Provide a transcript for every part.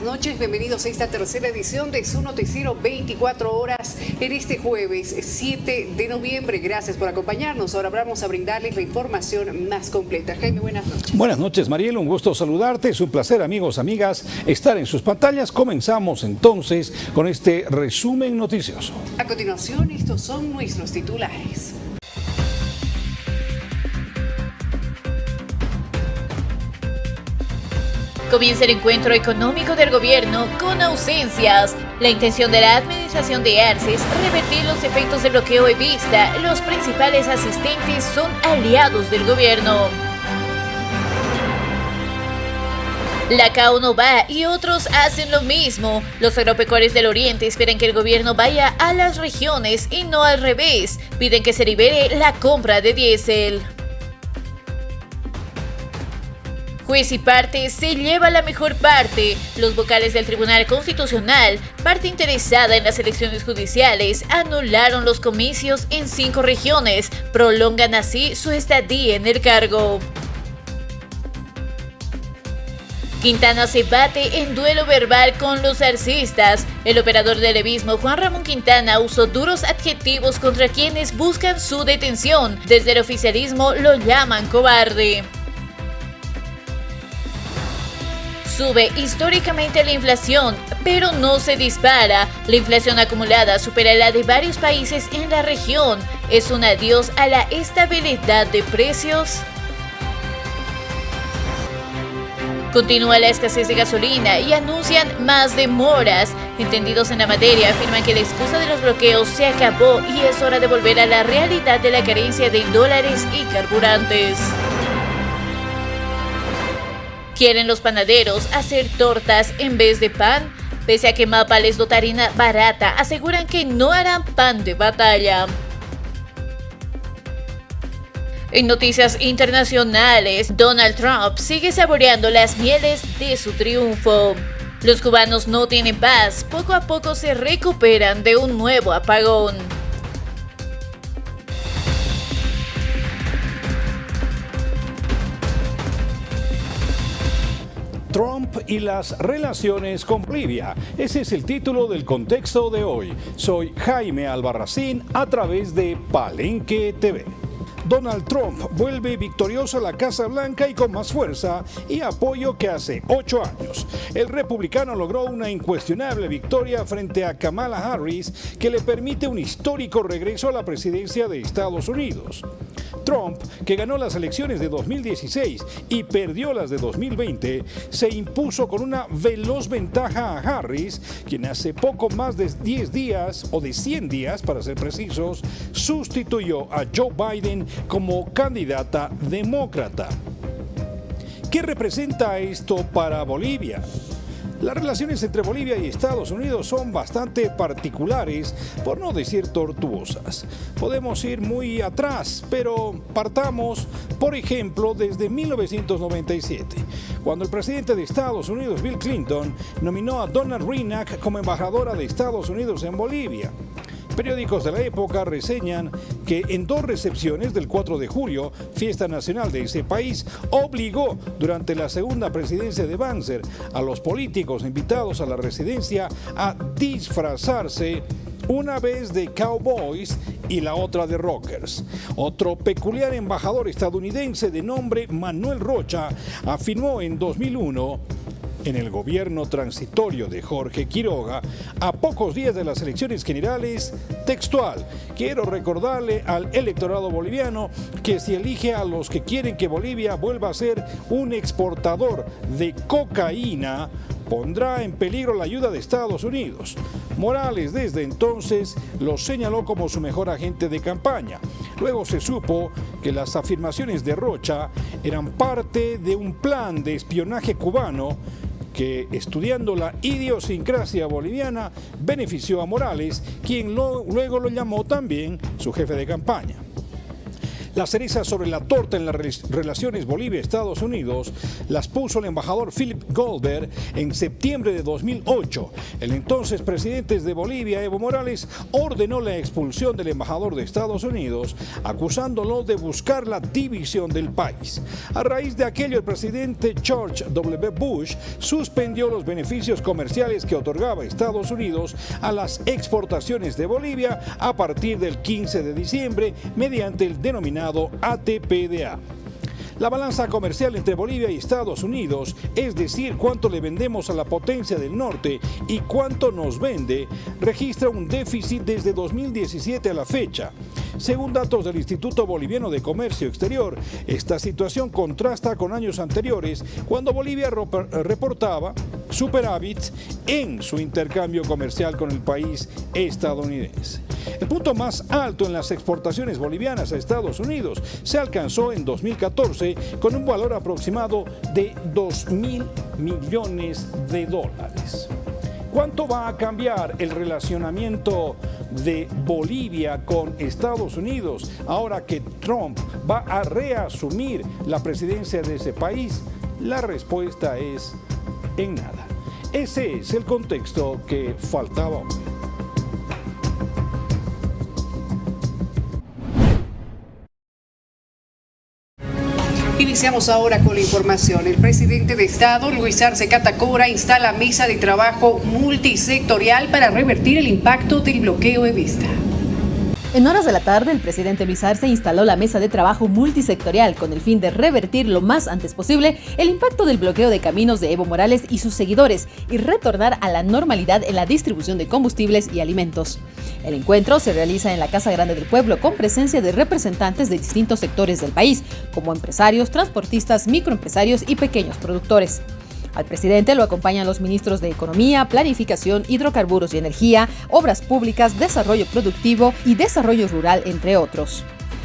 noches, bienvenidos a esta tercera edición de su noticiero 24 horas en este jueves 7 de noviembre. Gracias por acompañarnos. Ahora vamos a brindarles la información más completa. Jaime, buenas noches. Buenas noches, Mariel, un gusto saludarte. Es un placer, amigos, amigas, estar en sus pantallas. Comenzamos entonces con este resumen noticioso. A continuación, estos son nuestros titulares. Comienza el encuentro económico del gobierno con ausencias. La intención de la administración de Arce es revertir los efectos del bloqueo evista. Los principales asistentes son aliados del gobierno. La CAO no va y otros hacen lo mismo. Los agropecuarios del Oriente esperan que el gobierno vaya a las regiones y no al revés. Piden que se libere la compra de diésel. Juez y parte se lleva la mejor parte. Los vocales del Tribunal Constitucional, parte interesada en las elecciones judiciales, anularon los comicios en 5 regiones. Prolongan así su estadía en el cargo. Quintana se bate en duelo verbal con los arcistas. El operador del levismo Juan Ramón Quintana usó duros adjetivos contra quienes buscan su detención. Desde el oficialismo lo llaman cobarde. Sube históricamente la inflación, pero no se dispara. La inflación acumulada supera la de varios países en la región. ¿Es un adiós a la estabilidad de precios? Continúa la escasez de gasolina y anuncian más demoras. Entendidos en la materia afirman que la excusa de los bloqueos se acabó y es hora de volver a la realidad de la carencia de dólares y carburantes. ¿Quieren los panaderos hacer tortas en vez de pan? Pese a que MAPA les dota harina barata, aseguran que no harán pan de batalla. En noticias internacionales, Donald Trump sigue saboreando las mieles de su triunfo. Los cubanos no tienen paz, poco a poco se recuperan de un nuevo apagón. Trump y las relaciones con Bolivia. Ese es el título del contexto de hoy. Soy Jaime Albarracín a través de Palenque TV. Donald Trump vuelve victorioso a la Casa Blanca y con más fuerza y apoyo que hace 8 años. El republicano logró una incuestionable victoria frente a Kamala Harris que le permite un histórico regreso a la presidencia de Estados Unidos. Trump, que ganó las elecciones de 2016 y perdió las de 2020, se impuso con una veloz ventaja a Harris, quien hace poco más de 10 días, o de 100 días para ser precisos, sustituyó a Joe Biden como candidata demócrata. ¿Qué representa esto para Bolivia? Las relaciones entre Bolivia y Estados Unidos son bastante particulares, por no decir tortuosas. Podemos ir muy atrás, pero partamos, por ejemplo, desde 1997, cuando el presidente de Estados Unidos, Bill Clinton, nominó a Donna Reinach como embajadora de Estados Unidos en Bolivia. Periódicos de la época reseñan que en 2 recepciones del 4 de julio, fiesta nacional de ese país, obligó durante la segunda presidencia de Banzer a los políticos invitados a la residencia a disfrazarse, una vez de cowboys y la otra de rockers. Otro peculiar embajador estadounidense de nombre Manuel Rocha afirmó en 2001, en el gobierno transitorio de Jorge Quiroga, a pocos días de las elecciones generales, textual: quiero recordarle al electorado boliviano que si elige a los que quieren que Bolivia vuelva a ser un exportador de cocaína, pondrá en peligro la ayuda de Estados Unidos. Morales desde entonces lo señaló como su mejor agente de campaña. Luego se supo que las afirmaciones de Rocha eran parte de un plan de espionaje cubano que, estudiando la idiosincrasia boliviana, benefició a Morales, quien luego lo llamó también su jefe de campaña. La cereza sobre la torta en las relaciones Bolivia-Estados Unidos las puso el embajador Philip Goldberg en septiembre de 2008. El entonces presidente de Bolivia, Evo Morales, ordenó la expulsión del embajador de Estados Unidos, acusándolo de buscar la división del país. A raíz de aquello, el presidente George W. Bush suspendió los beneficios comerciales que otorgaba Estados Unidos a las exportaciones de Bolivia a partir del 15 de diciembre mediante el denominado ATPDA. La balanza comercial entre Bolivia y Estados Unidos, es decir, cuánto le vendemos a la potencia del norte y cuánto nos vende, registra un déficit desde 2017 a la fecha. Según datos del Instituto Boliviano de Comercio Exterior, esta situación contrasta con años anteriores, cuando Bolivia reportaba superávits en su intercambio comercial con el país estadounidense. El punto más alto en las exportaciones bolivianas a Estados Unidos se alcanzó en 2014 con un valor aproximado de 2.000 millones de dólares. ¿Cuánto va a cambiar el relacionamiento de Bolivia con Estados Unidos ahora que Trump va a reasumir la presidencia de ese país? La respuesta es en nada. Ese es el contexto que faltaba hoy. Iniciamos ahora con la información. El presidente de Estado, Luis Arce Catacora, instala mesa de trabajo multisectorial para revertir el impacto del bloqueo evista. En horas de la tarde, el presidente Luis Arce instaló la mesa de trabajo multisectorial con el fin de revertir lo más antes posible el impacto del bloqueo de caminos de Evo Morales y sus seguidores y retornar a la normalidad en la distribución de combustibles y alimentos. El encuentro se realiza en la Casa Grande del Pueblo con presencia de representantes de distintos sectores del país, como empresarios, transportistas, microempresarios y pequeños productores. Al presidente lo acompañan los ministros de Economía, Planificación, Hidrocarburos y Energía, Obras Públicas, Desarrollo Productivo y Desarrollo Rural, entre otros.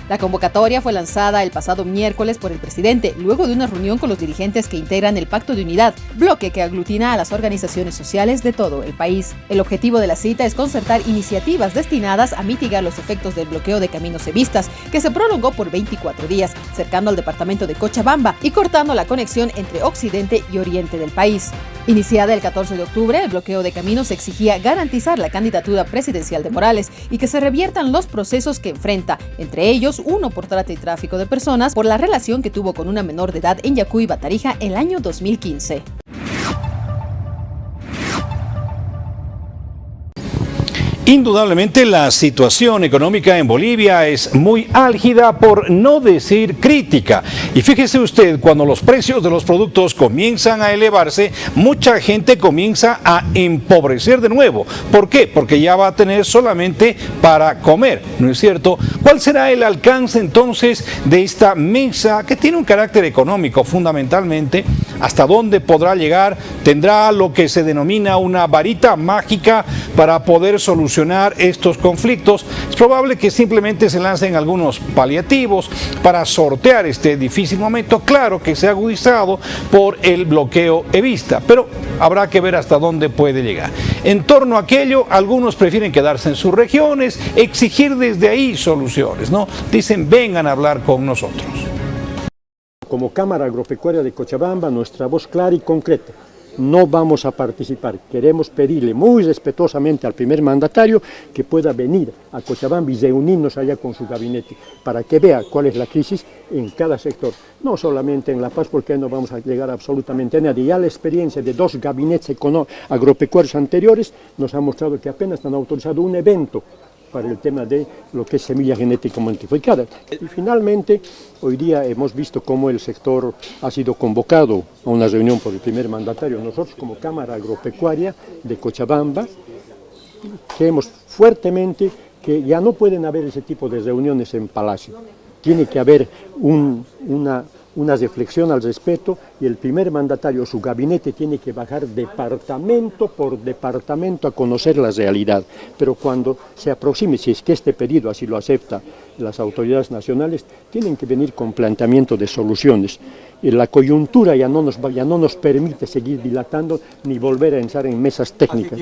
La convocatoria fue lanzada el pasado miércoles por el presidente, luego de una reunión con los dirigentes que integran el Pacto de Unidad, bloque que aglutina a las organizaciones sociales de todo el país. El objetivo de la cita es concertar iniciativas destinadas a mitigar los efectos del bloqueo de caminos evistas, que se prolongó por 24 días, cercando al departamento de Cochabamba y cortando la conexión entre occidente y oriente del país. Iniciada el 14 de octubre, el bloqueo de caminos exigía garantizar la candidatura presidencial de Morales y que se reviertan los procesos que enfrenta, entre ellos uno por trata y tráfico de personas por la relación que tuvo con una menor de edad en Yacuy, Batarija, el año 2015. Indudablemente la situación económica en Bolivia es muy álgida, por no decir crítica. Y fíjese usted, cuando los precios de los productos comienzan a elevarse, mucha gente comienza a empobrecer de nuevo. ¿Por qué? Porque ya va a tener solamente para comer, ¿no es cierto? ¿Cuál será el alcance entonces de esta mesa que tiene un carácter económico fundamentalmente? ¿Hasta dónde podrá llegar? ¿Tendrá lo que se denomina una varita mágica para poder solucionar estos conflictos? Es probable que simplemente se lancen algunos paliativos para sortear este difícil momento, claro que se ha agudizado por el bloqueo evista, pero habrá que ver hasta dónde puede llegar. En torno a aquello, algunos prefieren quedarse en sus regiones, exigir desde ahí soluciones, ¿no? Dicen, vengan a hablar con nosotros. Como Cámara Agropecuaria de Cochabamba, nuestra voz clara y concreta: no vamos a participar. Queremos pedirle muy respetuosamente al primer mandatario que pueda venir a Cochabamba y reunirnos allá con su gabinete para que vea cuál es la crisis en cada sector, no solamente en La Paz, porque no vamos a llegar absolutamente a nadie. Ya la experiencia de 2 gabinetes agropecuarios anteriores nos ha mostrado que apenas han autorizado un evento para el tema de lo que es semilla genética modificada. Y finalmente, hoy día hemos visto cómo el sector ha sido convocado a una reunión por el primer mandatario. Nosotros, como Cámara Agropecuaria de Cochabamba, creemos fuertemente que ya no pueden haber ese tipo de reuniones en Palacio. Tiene que haber una reflexión al respecto, y el primer mandatario, su gabinete, tiene que bajar departamento por departamento a conocer la realidad. Pero cuando se aproxime, si es que este pedido así lo acepta las autoridades nacionales, tienen que venir con planteamiento de soluciones. Y la coyuntura ya no nos permite seguir dilatando ni volver a entrar en mesas técnicas.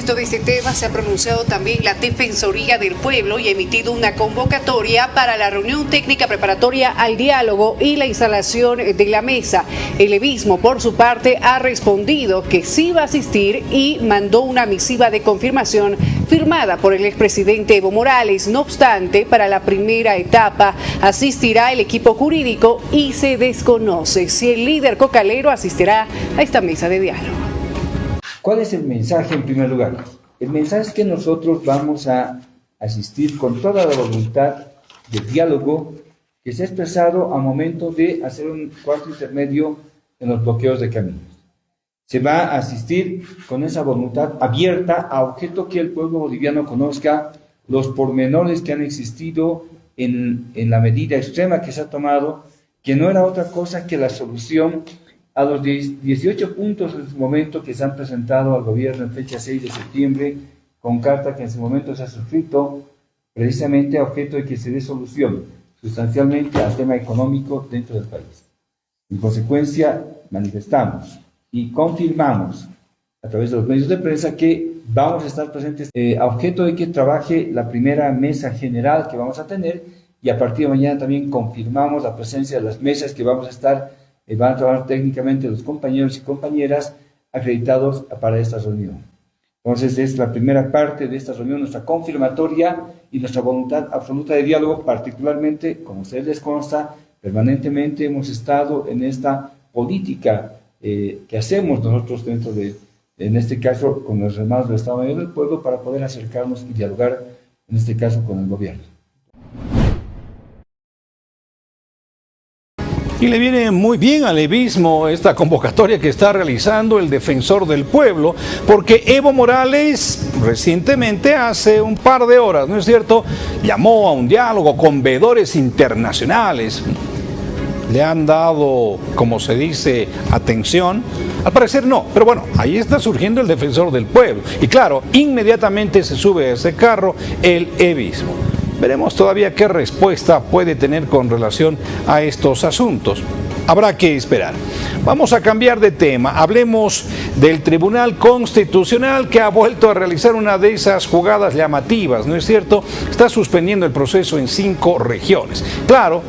propósito de este tema, se ha pronunciado también la Defensoría del Pueblo y ha emitido una convocatoria para la reunión técnica preparatoria al diálogo y la instalación de la mesa. El levismo, por su parte, ha respondido que sí va a asistir y mandó una misiva de confirmación firmada por el expresidente Evo Morales. No obstante, para la primera etapa asistirá el equipo jurídico y se desconoce si el líder cocalero asistirá a esta mesa de diálogo. ¿Cuál es el mensaje en primer lugar? El mensaje es que nosotros vamos a asistir con toda la voluntad de diálogo que se ha expresado al momento de hacer un cuarto intermedio en los bloqueos de caminos. Se va a asistir con esa voluntad abierta a objeto que el pueblo boliviano conozca los pormenores que han existido en la medida extrema que se ha tomado, que no era otra cosa que la solución a los 18 puntos en su momento que se han presentado al gobierno en fecha 6 de septiembre, con carta que en su momento se ha suscrito precisamente a objeto de que se dé solución sustancialmente al tema económico dentro del país. En consecuencia, manifestamos y confirmamos a través de los medios de prensa que vamos a estar presentes a objeto de que trabaje la primera mesa general que vamos a tener, y a partir de mañana también confirmamos la presencia de las mesas que vamos a estar van a trabajar técnicamente los compañeros y compañeras acreditados para esta reunión. Entonces es la primera parte de esta reunión, nuestra confirmatoria y nuestra voluntad absoluta de diálogo, particularmente, como a ustedes les consta, permanentemente hemos estado en esta política que hacemos nosotros dentro de, en este caso, con los hermanos del Estado Mayor del Pueblo, para poder acercarnos y dialogar, en este caso, con el gobierno. Y le viene muy bien al levismo esta convocatoria que está realizando el defensor del pueblo, porque Evo Morales recientemente, hace un par de horas, ¿no es cierto?, llamó a un diálogo con veedores internacionales. Le han dado, como se dice, atención. Al parecer no, pero bueno, ahí está surgiendo el defensor del pueblo. Y claro, inmediatamente se sube a ese carro el evismo. Veremos todavía qué respuesta puede tener con relación a estos asuntos. Habrá que esperar. Vamos a cambiar de tema. Hablemos del Tribunal Constitucional, que ha vuelto a realizar una de esas jugadas llamativas, ¿no es cierto? Está suspendiendo el proceso en 5 regiones. Claro,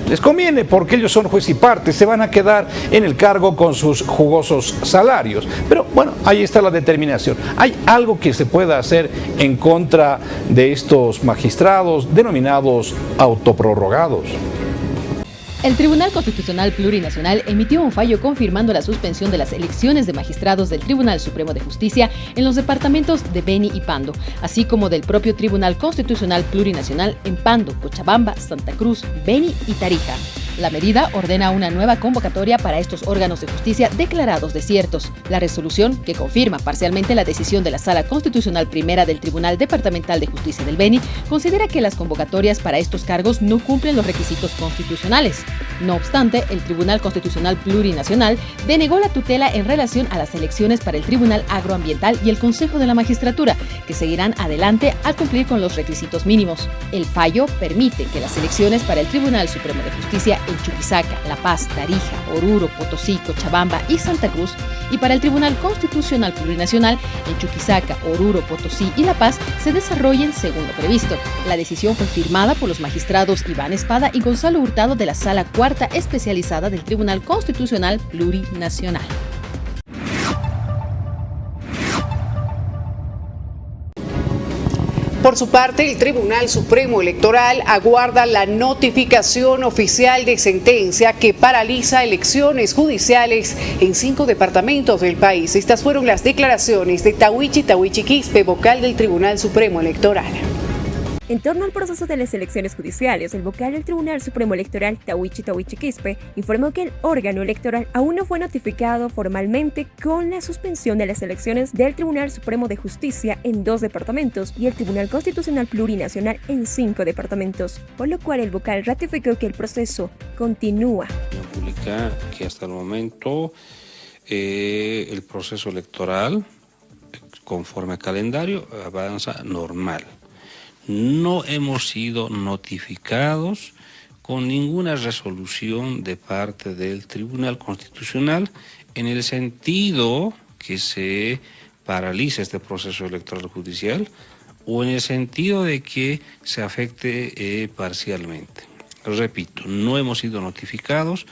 les conviene porque ellos son juez y parte, se van a quedar en el cargo con sus jugosos salarios. Pero bueno, ahí está la determinación. ¿Hay algo que se pueda hacer en contra de estos magistrados denominados autoprorrogados? El Tribunal Constitucional Plurinacional emitió un fallo confirmando la suspensión de las elecciones de magistrados del Tribunal Supremo de Justicia en los departamentos de Beni y Pando, así como del propio Tribunal Constitucional Plurinacional en Pando, Cochabamba, Santa Cruz, Beni y Tarija. La medida ordena una nueva convocatoria para estos órganos de justicia declarados desiertos. La resolución, que confirma parcialmente la decisión de la Sala Constitucional Primera del Tribunal Departamental de Justicia del Beni, considera que las convocatorias para estos cargos no cumplen los requisitos constitucionales. No obstante, el Tribunal Constitucional Plurinacional denegó la tutela en relación a las elecciones para el Tribunal Agroambiental y el Consejo de la Magistratura, que seguirán adelante al cumplir con los requisitos mínimos. El fallo permite que las elecciones para el Tribunal Supremo de Justicia en Chuquisaca, La Paz, Tarija, Oruro, Potosí, Cochabamba y Santa Cruz, y para el Tribunal Constitucional Plurinacional en Chuquisaca, Oruro, Potosí y La Paz se desarrollen según lo previsto. La decisión fue firmada por los magistrados Iván Espada y Gonzalo Hurtado de la Sala Cuarta Especializada del Tribunal Constitucional Plurinacional. Por su parte, el Tribunal Supremo Electoral aguarda la notificación oficial de sentencia que paraliza elecciones judiciales en 5 departamentos del país. Estas fueron las declaraciones de Tawichi Quispe, vocal del Tribunal Supremo Electoral. En torno al proceso de las elecciones judiciales, el vocal del Tribunal Supremo Electoral, Tawichi Quispe, informó que el órgano electoral aún no fue notificado formalmente con la suspensión de las elecciones del Tribunal Supremo de Justicia en 2 departamentos y el Tribunal Constitucional Plurinacional en 5 departamentos, por lo cual el vocal ratificó que el proceso continúa. Publica que hasta el momento el proceso electoral, conforme al calendario, avanza normal. No hemos sido notificados con ninguna resolución de parte del Tribunal Constitucional en el sentido que se paralice este proceso electoral judicial o en el sentido de que se afecte parcialmente. Repito, no hemos sido notificados.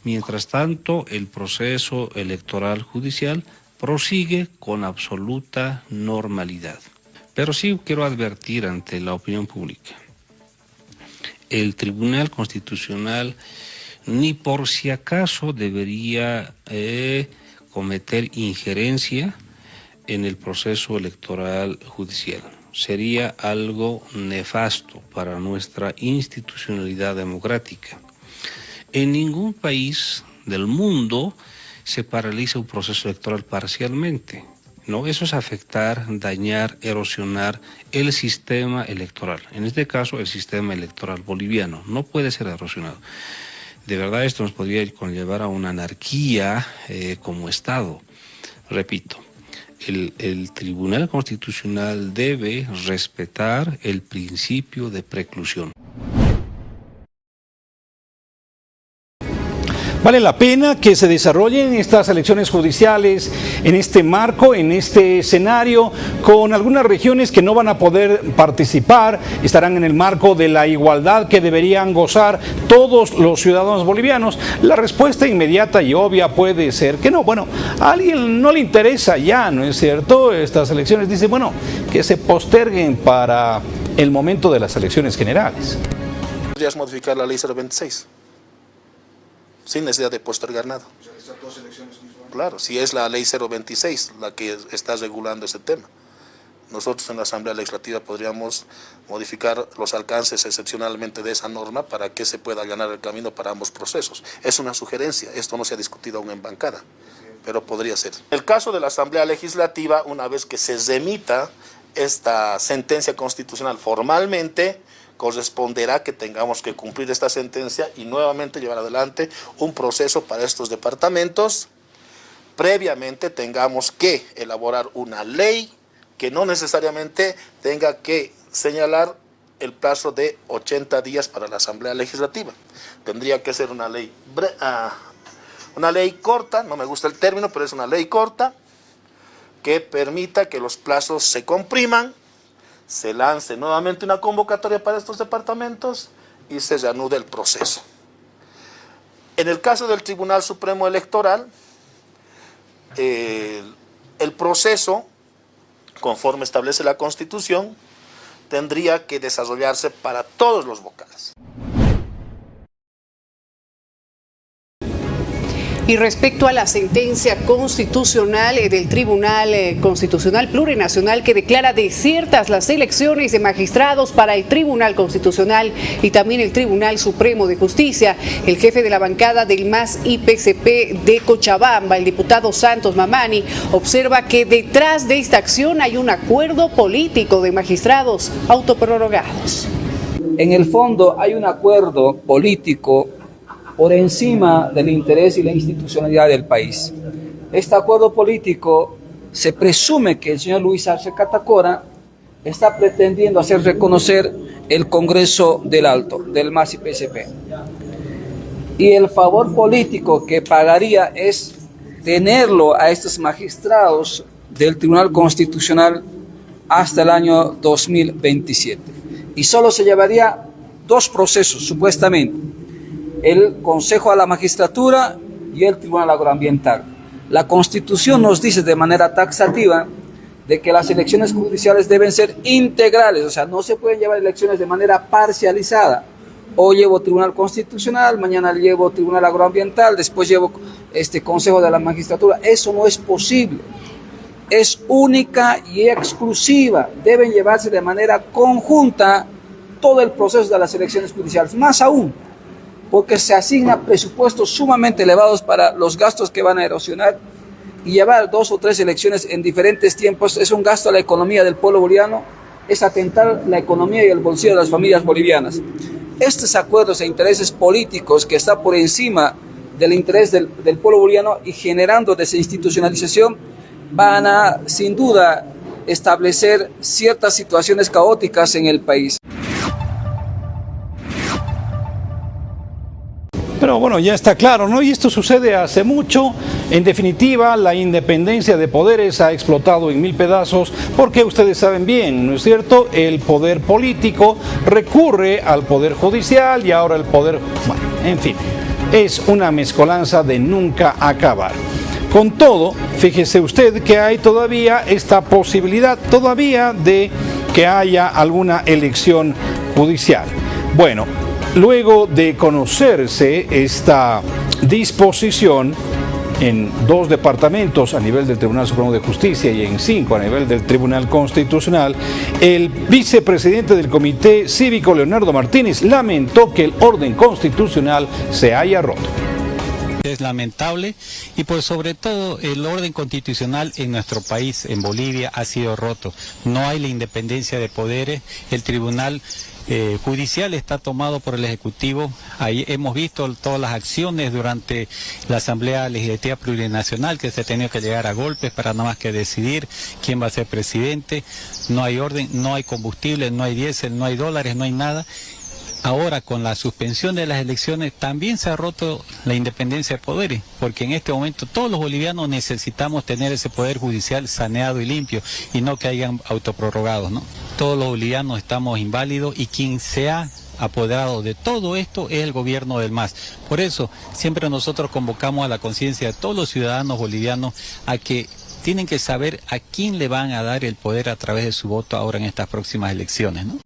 Mientras tanto, el proceso electoral judicial prosigue con absoluta normalidad. Pero sí quiero advertir ante la opinión pública. El Tribunal Constitucional ni por si acaso debería cometer injerencia en el proceso electoral judicial. Sería algo nefasto para nuestra institucionalidad democrática. En ningún país del mundo se paraliza un proceso electoral parcialmente. No, eso es afectar, dañar, erosionar el sistema electoral. En este caso, el sistema electoral boliviano no puede ser erosionado. De verdad, esto nos podría conllevar a una anarquía como Estado. Repito. El Tribunal Constitucional debe respetar el principio de preclusión. Vale la pena que se desarrollen estas elecciones judiciales en este marco, en este escenario, con algunas regiones que no van a poder participar, estarán en el marco de la igualdad que deberían gozar todos los ciudadanos bolivianos. La respuesta inmediata y obvia puede ser que no. Bueno, a alguien no le interesa ya, ¿no es cierto? Estas elecciones, dice, bueno, que se posterguen para el momento de las elecciones generales. Podrías modificar la ley 026. Sin necesidad de postergar nada. Claro, si es la ley 026 la que está regulando ese tema. Nosotros en la Asamblea Legislativa podríamos modificar los alcances excepcionalmente de esa norma para que se pueda allanar el camino para ambos procesos. Es una sugerencia, esto no se ha discutido aún en bancada, pero podría ser. En el caso de la Asamblea Legislativa, una vez que se remita esta sentencia constitucional formalmente, corresponderá que tengamos que cumplir esta sentencia y nuevamente llevar adelante un proceso para estos departamentos. Previamente tengamos que elaborar una ley que no necesariamente tenga que señalar el plazo de 80 días para la Asamblea Legislativa. Tendría que ser una ley corta, no me gusta el término, pero es una ley corta, que permita que los plazos se compriman, se lance nuevamente una convocatoria para estos departamentos y se reanude el proceso. En el caso del Tribunal Supremo Electoral, el proceso, conforme establece la Constitución, tendría que desarrollarse para todos los vocales. Y respecto a la sentencia constitucional del Tribunal Constitucional Plurinacional que declara desiertas las elecciones de magistrados para el Tribunal Constitucional y también el Tribunal Supremo de Justicia, el jefe de la bancada del MAS IPCP de Cochabamba, el diputado Santos Mamani, observa que detrás de esta acción hay un acuerdo político de magistrados autoprorrogados. En el fondo hay un acuerdo político por encima del interés y la institucionalidad del país. Este acuerdo político se presume que el señor Luis Arce Catacora está pretendiendo hacer reconocer el Congreso del Alto, del MAS IPCP. Y el favor político que pagaría es tenerlo a estos magistrados del Tribunal Constitucional hasta el año 2027. Y solo se llevaría 2 procesos, supuestamente. El Consejo a la Magistratura y el Tribunal Agroambiental. La Constitución nos dice de manera taxativa de que las elecciones judiciales deben ser integrales, o sea, no se pueden llevar elecciones de manera parcializada. Hoy llevo Tribunal Constitucional, mañana llevo Tribunal Agroambiental, después llevo Consejo de la Magistratura. Eso no es posible. Es única y exclusiva. Deben llevarse de manera conjunta todo el proceso de las elecciones judiciales. Más aún, porque se asigna presupuestos sumamente elevados para los gastos que van a erosionar y llevar 2 o 3 elecciones en diferentes tiempos es un gasto a la economía del pueblo boliviano, es atentar la economía y el bolsillo de las familias bolivianas. Estos acuerdos e intereses políticos que están por encima del interés del pueblo boliviano y generando desinstitucionalización van a, sin duda, establecer ciertas situaciones caóticas en el país. Pero bueno, ya está claro, ¿no? Y esto sucede hace mucho. En definitiva, la independencia de poderes ha explotado en mil pedazos porque ustedes saben bien, ¿no es cierto? El poder político recurre al poder judicial y ahora el poder... Bueno, en fin, es una mezcolanza de nunca acabar. Con todo, fíjese usted que hay todavía esta posibilidad todavía de que haya alguna elección judicial. Bueno, luego de conocerse esta disposición en 2 departamentos a nivel del Tribunal Supremo de Justicia y en 5 a nivel del Tribunal Constitucional, el vicepresidente del Comité Cívico, Leonardo Martínez, lamentó que el orden constitucional se haya roto. Es lamentable y por sobre todo el orden constitucional en nuestro país, en Bolivia, ha sido roto. No hay la independencia de poderes, el tribunal judicial está tomado por el Ejecutivo. Ahí hemos visto todas las acciones durante la Asamblea Legislativa Plurinacional, que se ha tenido que llegar a golpes para nada más que decidir quién va a ser presidente. No hay orden, no hay combustible, no hay diésel, no hay dólares, no hay nada. Ahora, con la suspensión de las elecciones, también se ha roto la independencia de poderes, porque en este momento todos los bolivianos necesitamos tener ese poder judicial saneado y limpio, y no que hayan autoprorrogados, ¿no? Todos los bolivianos estamos inválidos y quien se ha apoderado de todo esto es el gobierno del MAS. Por eso, siempre nosotros convocamos a la conciencia de todos los ciudadanos bolivianos a que tienen que saber a quién le van a dar el poder a través de su voto ahora en estas próximas elecciones, ¿no?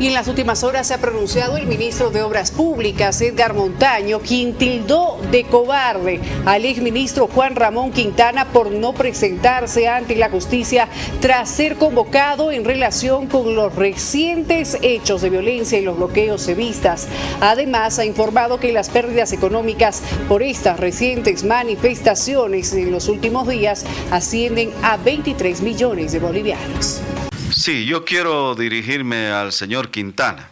Y en las últimas horas se ha pronunciado el ministro de Obras Públicas, Edgar Montaño, quien tildó de cobarde al exministro Juan Ramón Quintana por no presentarse ante la justicia tras ser convocado en relación con los recientes hechos de violencia y los bloqueos sevistas. Además, ha informado que las pérdidas económicas por estas recientes manifestaciones en los últimos días ascienden a 23 millones de bolivianos. Sí, yo quiero dirigirme al señor Quintana.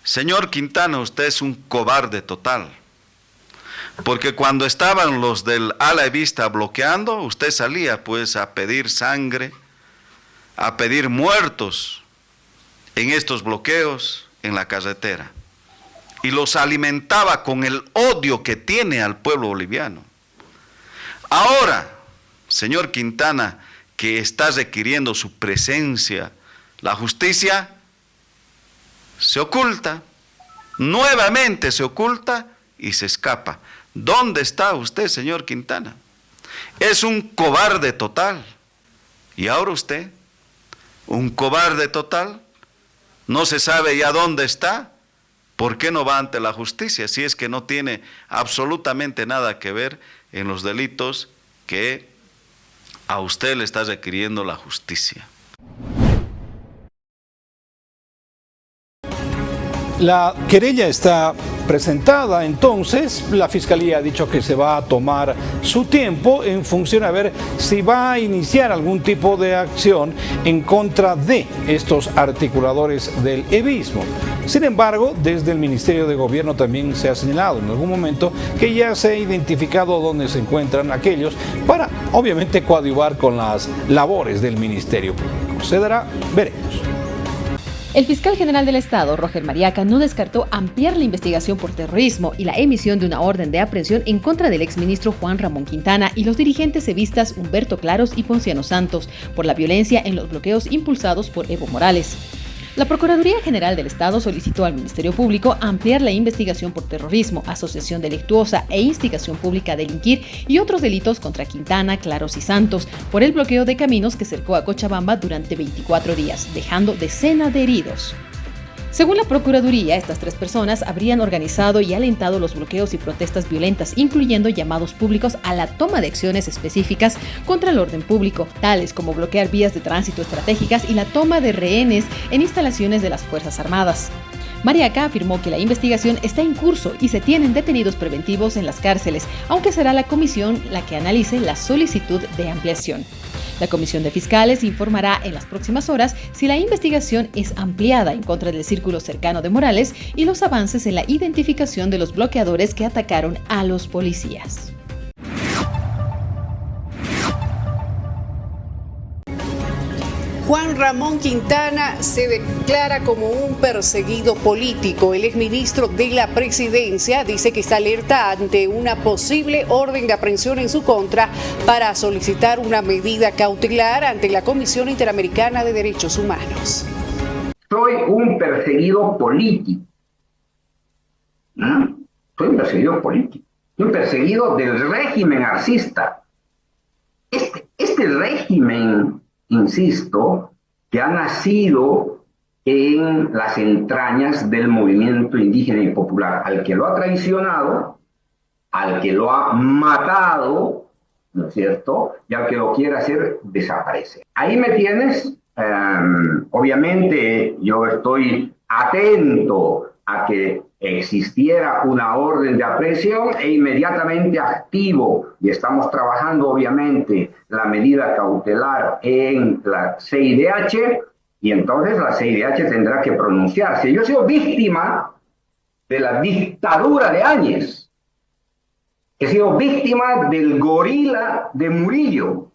Señor Quintana, usted es un cobarde total. Porque cuando estaban los del ala y vista bloqueando, usted salía pues a pedir sangre, a pedir muertos en estos bloqueos en la carretera. Y los alimentaba con el odio que tiene al pueblo boliviano. Ahora, señor Quintana, que está requiriendo su presencia, la justicia se oculta, nuevamente se oculta y se escapa. ¿Dónde está usted, señor Quintana? Es un cobarde total. ¿Y ahora usted? ¿Un cobarde total? ¿No se sabe ya dónde está? ¿Por qué no va ante la justicia si es que no tiene absolutamente nada que ver en los delitos que a usted le está requiriendo la justicia? La querella está presentada, entonces la Fiscalía ha dicho que se va a tomar su tiempo en función a ver si va a iniciar algún tipo de acción en contra de estos articuladores del evismo. Sin embargo, desde el Ministerio de Gobierno también se ha señalado en algún momento que ya se ha identificado dónde se encuentran aquellos para, obviamente, coadyuvar con las labores del Ministerio Público. Se dará, veremos. El fiscal general del Estado, Roger Mariaca, no descartó ampliar la investigación por terrorismo y la emisión de una orden de aprehensión en contra del exministro Juan Ramón Quintana y los dirigentes cevistas Humberto Claros y Ponciano Santos por la violencia en los bloqueos impulsados por Evo Morales. La Procuraduría General del Estado solicitó al Ministerio Público ampliar la investigación por terrorismo, asociación delictuosa e instigación pública a delinquir y otros delitos contra Quintana, Claros y Santos por el bloqueo de caminos que cercó a Cochabamba durante 24 días, dejando decenas de heridos. Según la Procuraduría, estas 3 personas habrían organizado y alentado los bloqueos y protestas violentas, incluyendo llamados públicos a la toma de acciones específicas contra el orden público, tales como bloquear vías de tránsito estratégicas y la toma de rehenes en instalaciones de las Fuerzas Armadas. Mariaca afirmó que la investigación está en curso y se tienen detenidos preventivos en las cárceles, aunque será la comisión la que analice la solicitud de ampliación. La Comisión de Fiscales informará en las próximas horas si la investigación es ampliada en contra del círculo cercano de Morales y los avances en la identificación de los bloqueadores que atacaron a los policías. Juan Ramón Quintana se declara como un perseguido político. El exministro de la Presidencia dice que está alerta ante una posible orden de aprehensión en su contra para solicitar una medida cautelar ante la Comisión Interamericana de Derechos Humanos. Soy un perseguido político. Soy un perseguido político. Soy un perseguido del régimen arcista. Este régimen, insisto, que ha nacido en las entrañas del movimiento indígena y popular, al que lo ha traicionado, al que lo ha matado, ¿no es cierto?, y al que lo quiere hacer desaparecer. Ahí me tienes. Obviamente yo estoy atento a que existiera una orden de aprehensión e inmediatamente activo, y estamos trabajando obviamente la medida cautelar en la CIDH, y entonces la CIDH tendrá que pronunciarse. Yo he sido víctima de la dictadura de Áñez, he sido víctima del gorila de Murillo,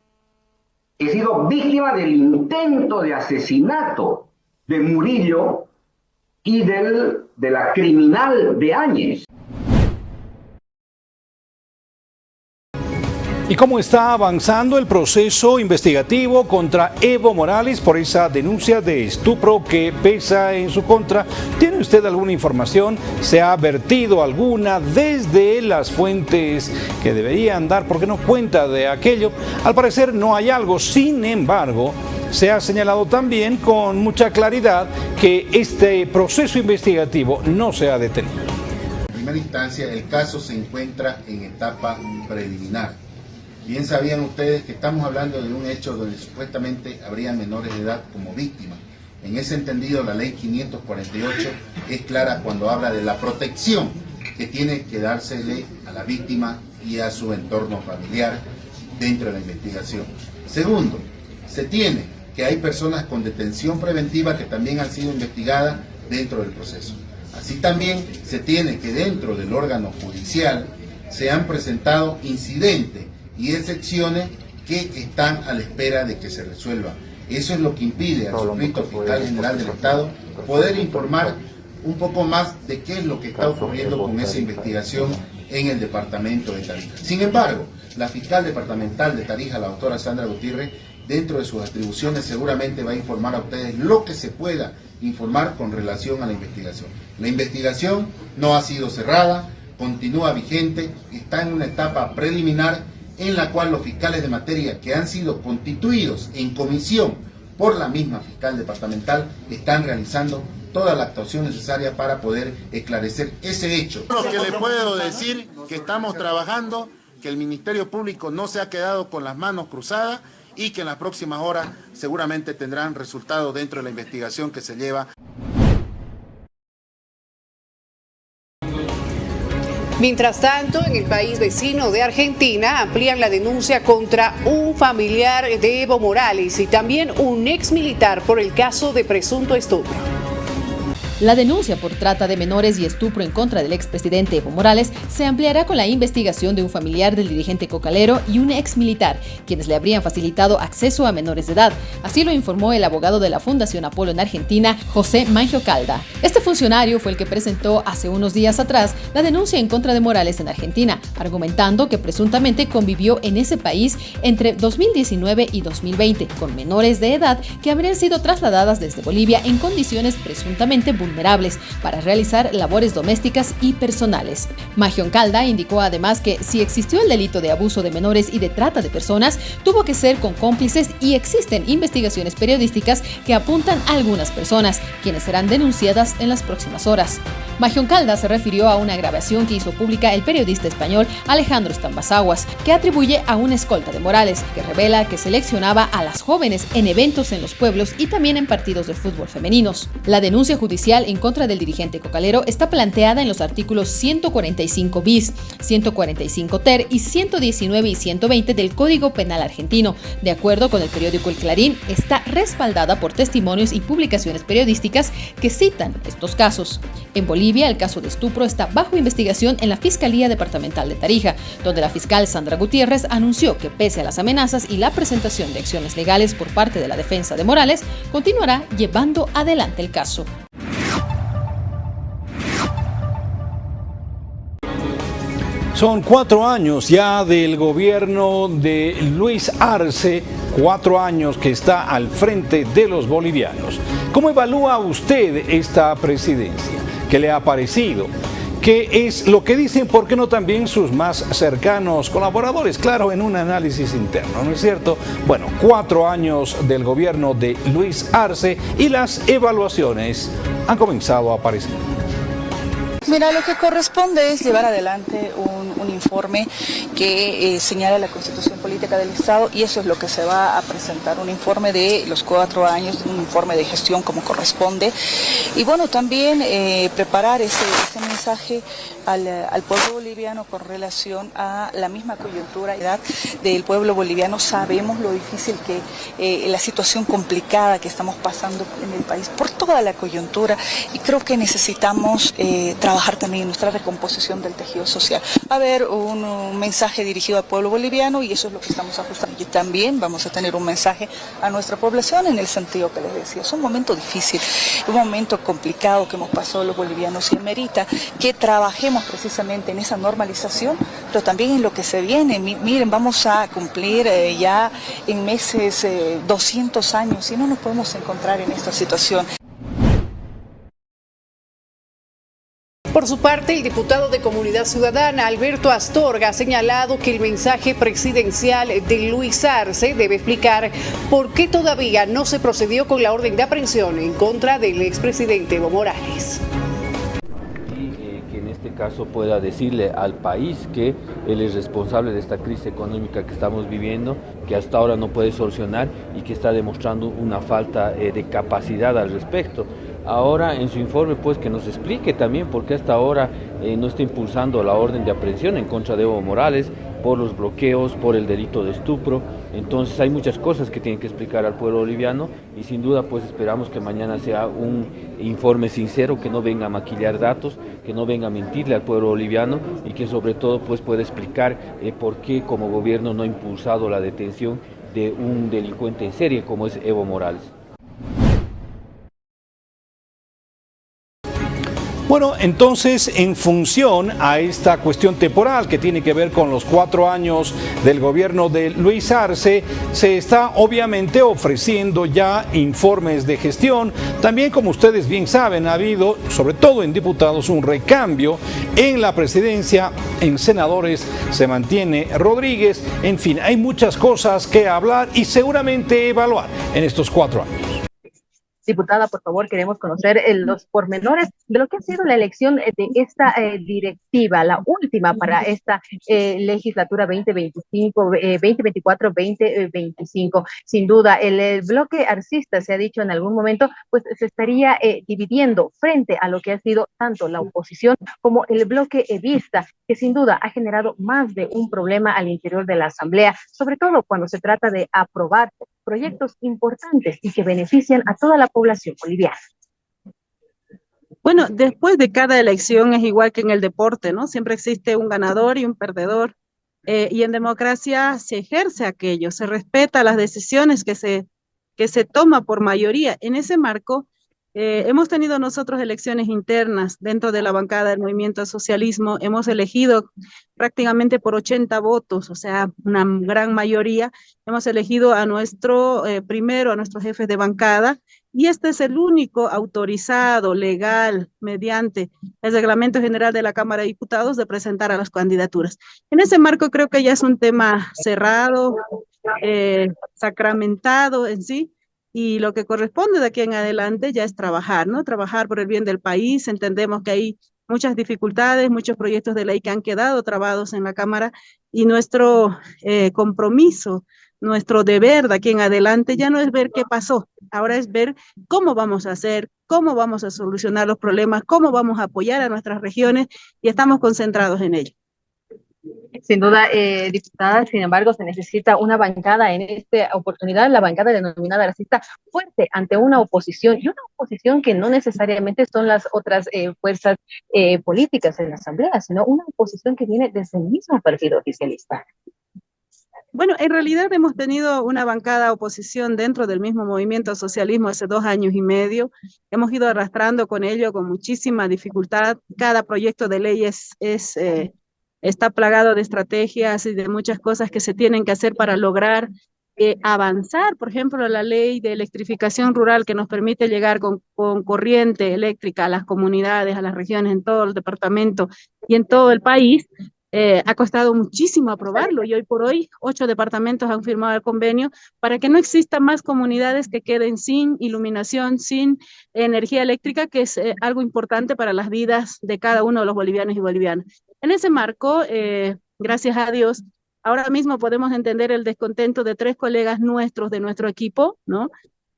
he sido víctima del intento de asesinato de Murillo y de la criminal de Áñez. ¿Y cómo está avanzando el proceso investigativo contra Evo Morales por esa denuncia de estupro que pesa en su contra? ¿Tiene usted alguna información? ¿Se ha vertido alguna desde las fuentes que deberían dar? ¿Por qué no cuenta de aquello? Al parecer no hay algo. Sin embargo, se ha señalado también con mucha claridad que este proceso investigativo no se ha detenido. En primera instancia, el caso se encuentra en etapa preliminar. Bien sabían ustedes que estamos hablando de un hecho donde supuestamente habría menores de edad como víctimas. En ese entendido, la ley 548 es clara cuando habla de la protección que tiene que dársele a la víctima y a su entorno familiar dentro de la investigación. Segundo, se tiene que hay personas con detención preventiva que también han sido investigadas dentro del proceso. Así también se tiene que dentro del órgano judicial se han presentado incidentes y excepciones que están a la espera de que se resuelvan. Eso es lo que impide al suscrito fiscal general del Estado poder informar un poco más de qué es lo que está ocurriendo con esa investigación en el departamento de Tarija. Sin embargo, la fiscal departamental de Tarija, la doctora Sandra Gutiérrez, dentro de sus atribuciones seguramente va a informar a ustedes lo que se pueda informar con relación a la investigación. La investigación no ha sido cerrada, continúa vigente, está en una etapa preliminar en la cual los fiscales de materia que han sido constituidos en comisión por la misma fiscal departamental están realizando toda la actuación necesaria para poder esclarecer ese hecho. Lo que le puedo decir que estamos trabajando, que el Ministerio Público no se ha quedado con las manos cruzadas y que en las próximas horas seguramente tendrán resultados dentro de la investigación que se lleva. Mientras tanto, en el país vecino de Argentina amplían la denuncia contra un familiar de Evo Morales y también un ex militar por el caso de presunto estupro. La denuncia por trata de menores y estupro en contra del expresidente Evo Morales se ampliará con la investigación de un familiar del dirigente cocalero y un ex militar, quienes le habrían facilitado acceso a menores de edad. Así lo informó el abogado de la Fundación Apolo en Argentina, José Mangio Calda. Este funcionario fue el que presentó hace unos días atrás la denuncia en contra de Morales en Argentina, argumentando que presuntamente convivió en ese país entre 2019 y 2020 con menores de edad que habrían sido trasladadas desde Bolivia en condiciones presuntamente vulnerables para realizar labores domésticas y personales. Magión Calda indicó además que si existió el delito de abuso de menores y de trata de personas, tuvo que ser con cómplices y existen investigaciones periodísticas que apuntan a algunas personas, quienes serán denunciadas en las próximas horas. Magión Calda se refirió a una grabación que hizo pública el periodista español Alejandro Estambasaguas, que atribuye a una escolta de Morales, que revela que seleccionaba a las jóvenes en eventos en los pueblos y también en partidos de fútbol femeninos. La denuncia judicial judicial en contra del dirigente cocalero está planteada en los artículos 145 bis, 145 ter y 119 y 120 del Código Penal argentino. De acuerdo con el periódico El Clarín, está respaldada por testimonios y publicaciones periodísticas que citan estos casos. En Bolivia, el caso de estupro está bajo investigación en la Fiscalía Departamental de Tarija, donde la fiscal Sandra Gutiérrez anunció que pese a las amenazas y la presentación de acciones legales por parte de la defensa de Morales, continuará llevando adelante el caso. Son 4 años ya del gobierno de Luis Arce, 4 años que está al frente de los bolivianos. ¿Cómo evalúa usted esta presidencia? ¿Qué le ha parecido? ¿Qué es lo que dicen, por qué no también sus más cercanos colaboradores? Claro, en un análisis interno, ¿no es cierto? Bueno, 4 años del gobierno de Luis Arce y las evaluaciones han comenzado a aparecer. Mira, lo que corresponde es llevar adelante un informe que señala la Constitución Política del Estado, y eso es lo que se va a presentar, un informe de los 4 años, un informe de gestión como corresponde, y bueno, también preparar ese mensaje al pueblo boliviano con relación a la misma coyuntura del pueblo boliviano. Sabemos lo difícil que, la situación complicada que estamos pasando en el país por toda la coyuntura, y creo que necesitamos trabajar también en nuestra recomposición del tejido social. Va a haber un mensaje dirigido al pueblo boliviano, y eso es lo que estamos ajustando. Y también vamos a tener un mensaje a nuestra población en el sentido que les decía. Es un momento difícil, un momento complicado que hemos pasado los bolivianos, y amerita que trabajemos precisamente en esa normalización, pero también en lo que se viene. Miren, vamos a cumplir ya en meses 200 años, y no nos podemos encontrar en esta situación. Por su parte, el diputado de Comunidad Ciudadana, Alberto Astorga, ha señalado que el mensaje presidencial de Luis Arce debe explicar por qué todavía no se procedió con la orden de aprehensión en contra del expresidente Evo Morales. Que en este caso pueda decirle al país que él es responsable de esta crisis económica que estamos viviendo, que hasta ahora no puede solucionar y que está demostrando una falta de capacidad al respecto. Ahora en su informe pues que nos explique también por qué hasta ahora no está impulsando la orden de aprehensión en contra de Evo Morales por los bloqueos, por el delito de estupro. Entonces hay muchas cosas que tienen que explicar al pueblo boliviano, y sin duda pues esperamos que mañana sea un informe sincero, que no venga a maquillar datos, que no venga a mentirle al pueblo boliviano, y que sobre todo pues pueda explicar por qué como gobierno no ha impulsado la detención de un delincuente en serie como es Evo Morales. Bueno, entonces, en función a esta cuestión temporal que tiene que ver con los 4 años del gobierno de Luis Arce, se está obviamente ofreciendo ya informes de gestión. También, como ustedes bien saben, ha habido, sobre todo en diputados, un recambio en la presidencia. En senadores se mantiene Rodríguez. En fin, hay muchas cosas que hablar y seguramente evaluar en estos 4 años. Diputada, por favor, queremos conocer los pormenores de lo que ha sido la elección de esta directiva, la última para esta legislatura 2024-2025. Sin duda, el bloque arcista, se ha dicho en algún momento, pues se estaría dividiendo frente a lo que ha sido tanto la oposición como el bloque evista, que sin duda ha generado más de un problema al interior de la Asamblea, sobre todo cuando se trata de aprobar proyectos importantes y que benefician a toda la población boliviana. Bueno, después de cada elección es igual que en el deporte, ¿no? Siempre existe un ganador y un perdedor, y en democracia se ejerce aquello, se respeta las decisiones que se toma por mayoría. En ese marco, hemos tenido nosotros elecciones internas dentro de la bancada del Movimiento al Socialismo. Hemos elegido prácticamente por 80 votos, o sea, una gran mayoría. Hemos elegido a primero a nuestros jefes de bancada, y este es el único autorizado, legal, mediante el Reglamento General de la Cámara de Diputados, de presentar a las candidaturas. En ese marco creo que ya es un tema cerrado, sacramentado en sí. Y lo que corresponde de aquí en adelante ya es trabajar, ¿no? Trabajar por el bien del país. Entendemos que hay muchas dificultades, muchos proyectos de ley que han quedado trabados en la Cámara, y nuestro compromiso nuestro deber de aquí en adelante ya no es ver qué pasó, ahora es ver cómo vamos a hacer, cómo vamos a solucionar los problemas, cómo vamos a apoyar a nuestras regiones y estamos concentrados en ello. Sin duda, diputada, sin embargo, se necesita una bancada en esta oportunidad, la bancada denominada racista, fuerte ante una oposición, y una oposición que no necesariamente son las otras fuerzas políticas en la Asamblea, sino una oposición que viene desde el mismo partido oficialista. Bueno, en realidad hemos tenido una bancada oposición dentro del mismo movimiento socialismo hace 2 años y medio. Hemos ido arrastrando con ello con muchísima dificultad. Cada proyecto de ley está plagado de estrategias y de muchas cosas que se tienen que hacer para lograr avanzar. Por ejemplo, la ley de electrificación rural que nos permite llegar con corriente eléctrica a las comunidades, a las regiones, en todo el departamento y en todo el país. Ha costado muchísimo aprobarlo y hoy por hoy 8 departamentos han firmado el convenio para que no existan más comunidades que queden sin iluminación, sin energía eléctrica, que es algo importante para las vidas de cada uno de los bolivianos y bolivianas. En ese marco, gracias a Dios, ahora mismo podemos entender el descontento de 3 colegas nuestros de nuestro equipo, ¿no?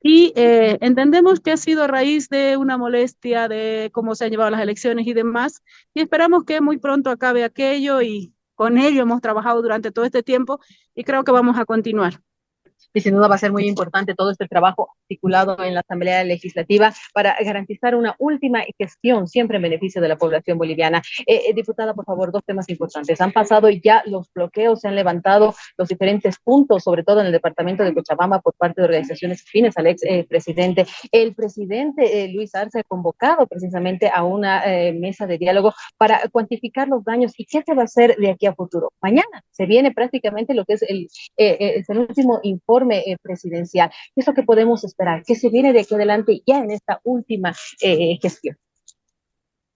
Y entendemos que ha sido a raíz de una molestia de cómo se han llevado las elecciones y demás, y esperamos que muy pronto acabe aquello, y con ello hemos trabajado durante todo este tiempo y creo que vamos a continuar. Y sin duda va a ser muy importante todo este trabajo articulado en la Asamblea Legislativa para garantizar una última gestión siempre en beneficio de la población boliviana. Diputada, por favor, 2 temas importantes. Han pasado ya los bloqueos, se han levantado los diferentes puntos, sobre todo en el departamento de Cochabamba, por parte de organizaciones afines al ex presidente. El presidente Luis Arce ha convocado precisamente a una mesa de diálogo para cuantificar los daños y qué se va a hacer de aquí a futuro. Mañana se viene prácticamente lo que es el último informe presidencial. ¿Qué es lo que podemos esperar? ¿Qué se viene de aquí adelante ya en esta última gestión?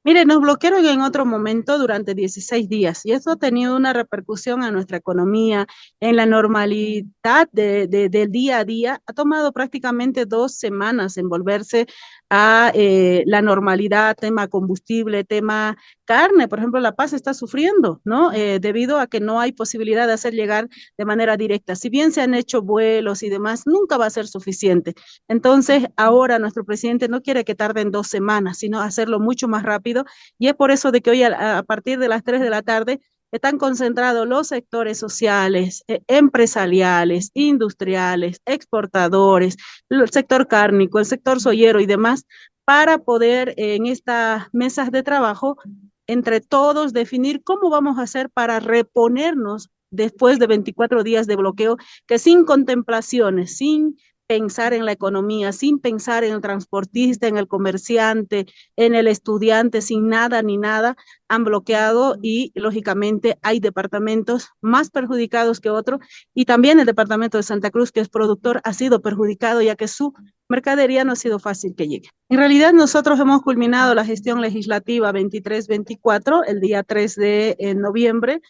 Mire, nos bloquearon en otro momento durante 16 días y eso ha tenido una repercusión en nuestra economía, en la normalidad del día a día. Ha tomado prácticamente 2 semanas en volverse a la normalidad, tema combustible, tema carne. Por ejemplo, La Paz está sufriendo, ¿no? Debido a que no hay posibilidad de hacer llegar de manera directa. Si bien se han hecho vuelos y demás, nunca va a ser suficiente. Entonces, ahora nuestro presidente no quiere que tarden 2 semanas, sino hacerlo mucho más rápido. Y es por eso de que hoy a partir de las 3 de la tarde están concentrados los sectores sociales, empresariales, industriales, exportadores, el sector cárnico, el sector soyero y demás, para poder en estas mesas de trabajo, entre todos, definir cómo vamos a hacer para reponernos después de 24 días de bloqueo, que sin contemplaciones, sin pensar en la economía, sin pensar en el transportista, en el comerciante, en el estudiante, sin nada ni nada, han bloqueado y lógicamente hay departamentos más perjudicados que otros y también el departamento de Santa Cruz, que es productor, ha sido perjudicado ya que su mercadería no ha sido fácil que llegue. En realidad nosotros hemos culminado la gestión legislativa 23-24 el día 3 de noviembre.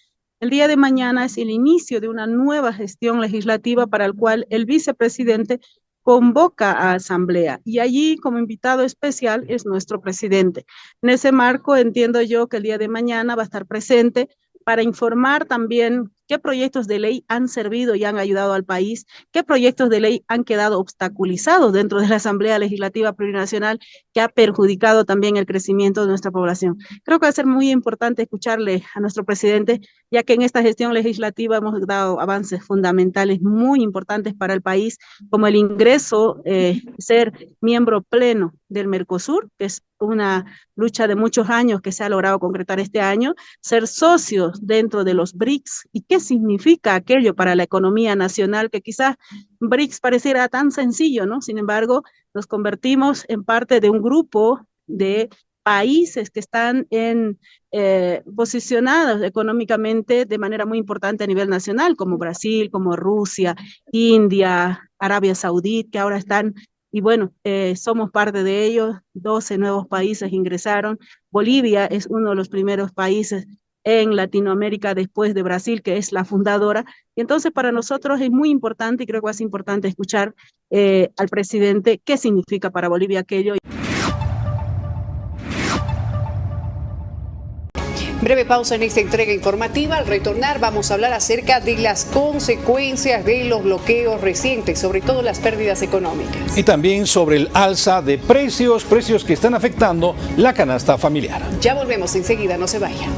El día de mañana es el inicio de una nueva gestión legislativa para el cual el vicepresidente convoca a asamblea y allí como invitado especial es nuestro presidente. En ese marco entiendo yo que el día de mañana va a estar presente para informar también qué proyectos de ley han servido y han ayudado al país, qué proyectos de ley han quedado obstaculizados dentro de la Asamblea Legislativa Plurinacional que ha perjudicado también el crecimiento de nuestra población. Creo que va a ser muy importante escucharle a nuestro presidente, ya que en esta gestión legislativa hemos dado avances fundamentales muy importantes para el país, como el ingreso, ser miembro pleno del Mercosur, que es una lucha de muchos años que se ha logrado concretar este año, ser socios dentro de los BRICS. ¿Y qué significa aquello para la economía nacional? Que quizás BRICS pareciera tan sencillo, ¿no? Sin embargo, nos convertimos en parte de un grupo de países que están posicionados económicamente de manera muy importante a nivel nacional, como Brasil, como Rusia, India, Arabia Saudita, que ahora están. Y bueno, somos parte de ellos, 12 nuevos países ingresaron. Bolivia es uno de los primeros países en Latinoamérica después de Brasil, que es la fundadora. Y entonces para nosotros es muy importante, y creo que es importante escuchar al presidente qué significa para Bolivia aquello. Breve pausa en esta entrega informativa. Al retornar vamos a hablar acerca de las consecuencias de los bloqueos recientes, sobre todo las pérdidas económicas. Y también sobre el alza de precios que están afectando la canasta familiar. Ya volvemos enseguida, no se vayan.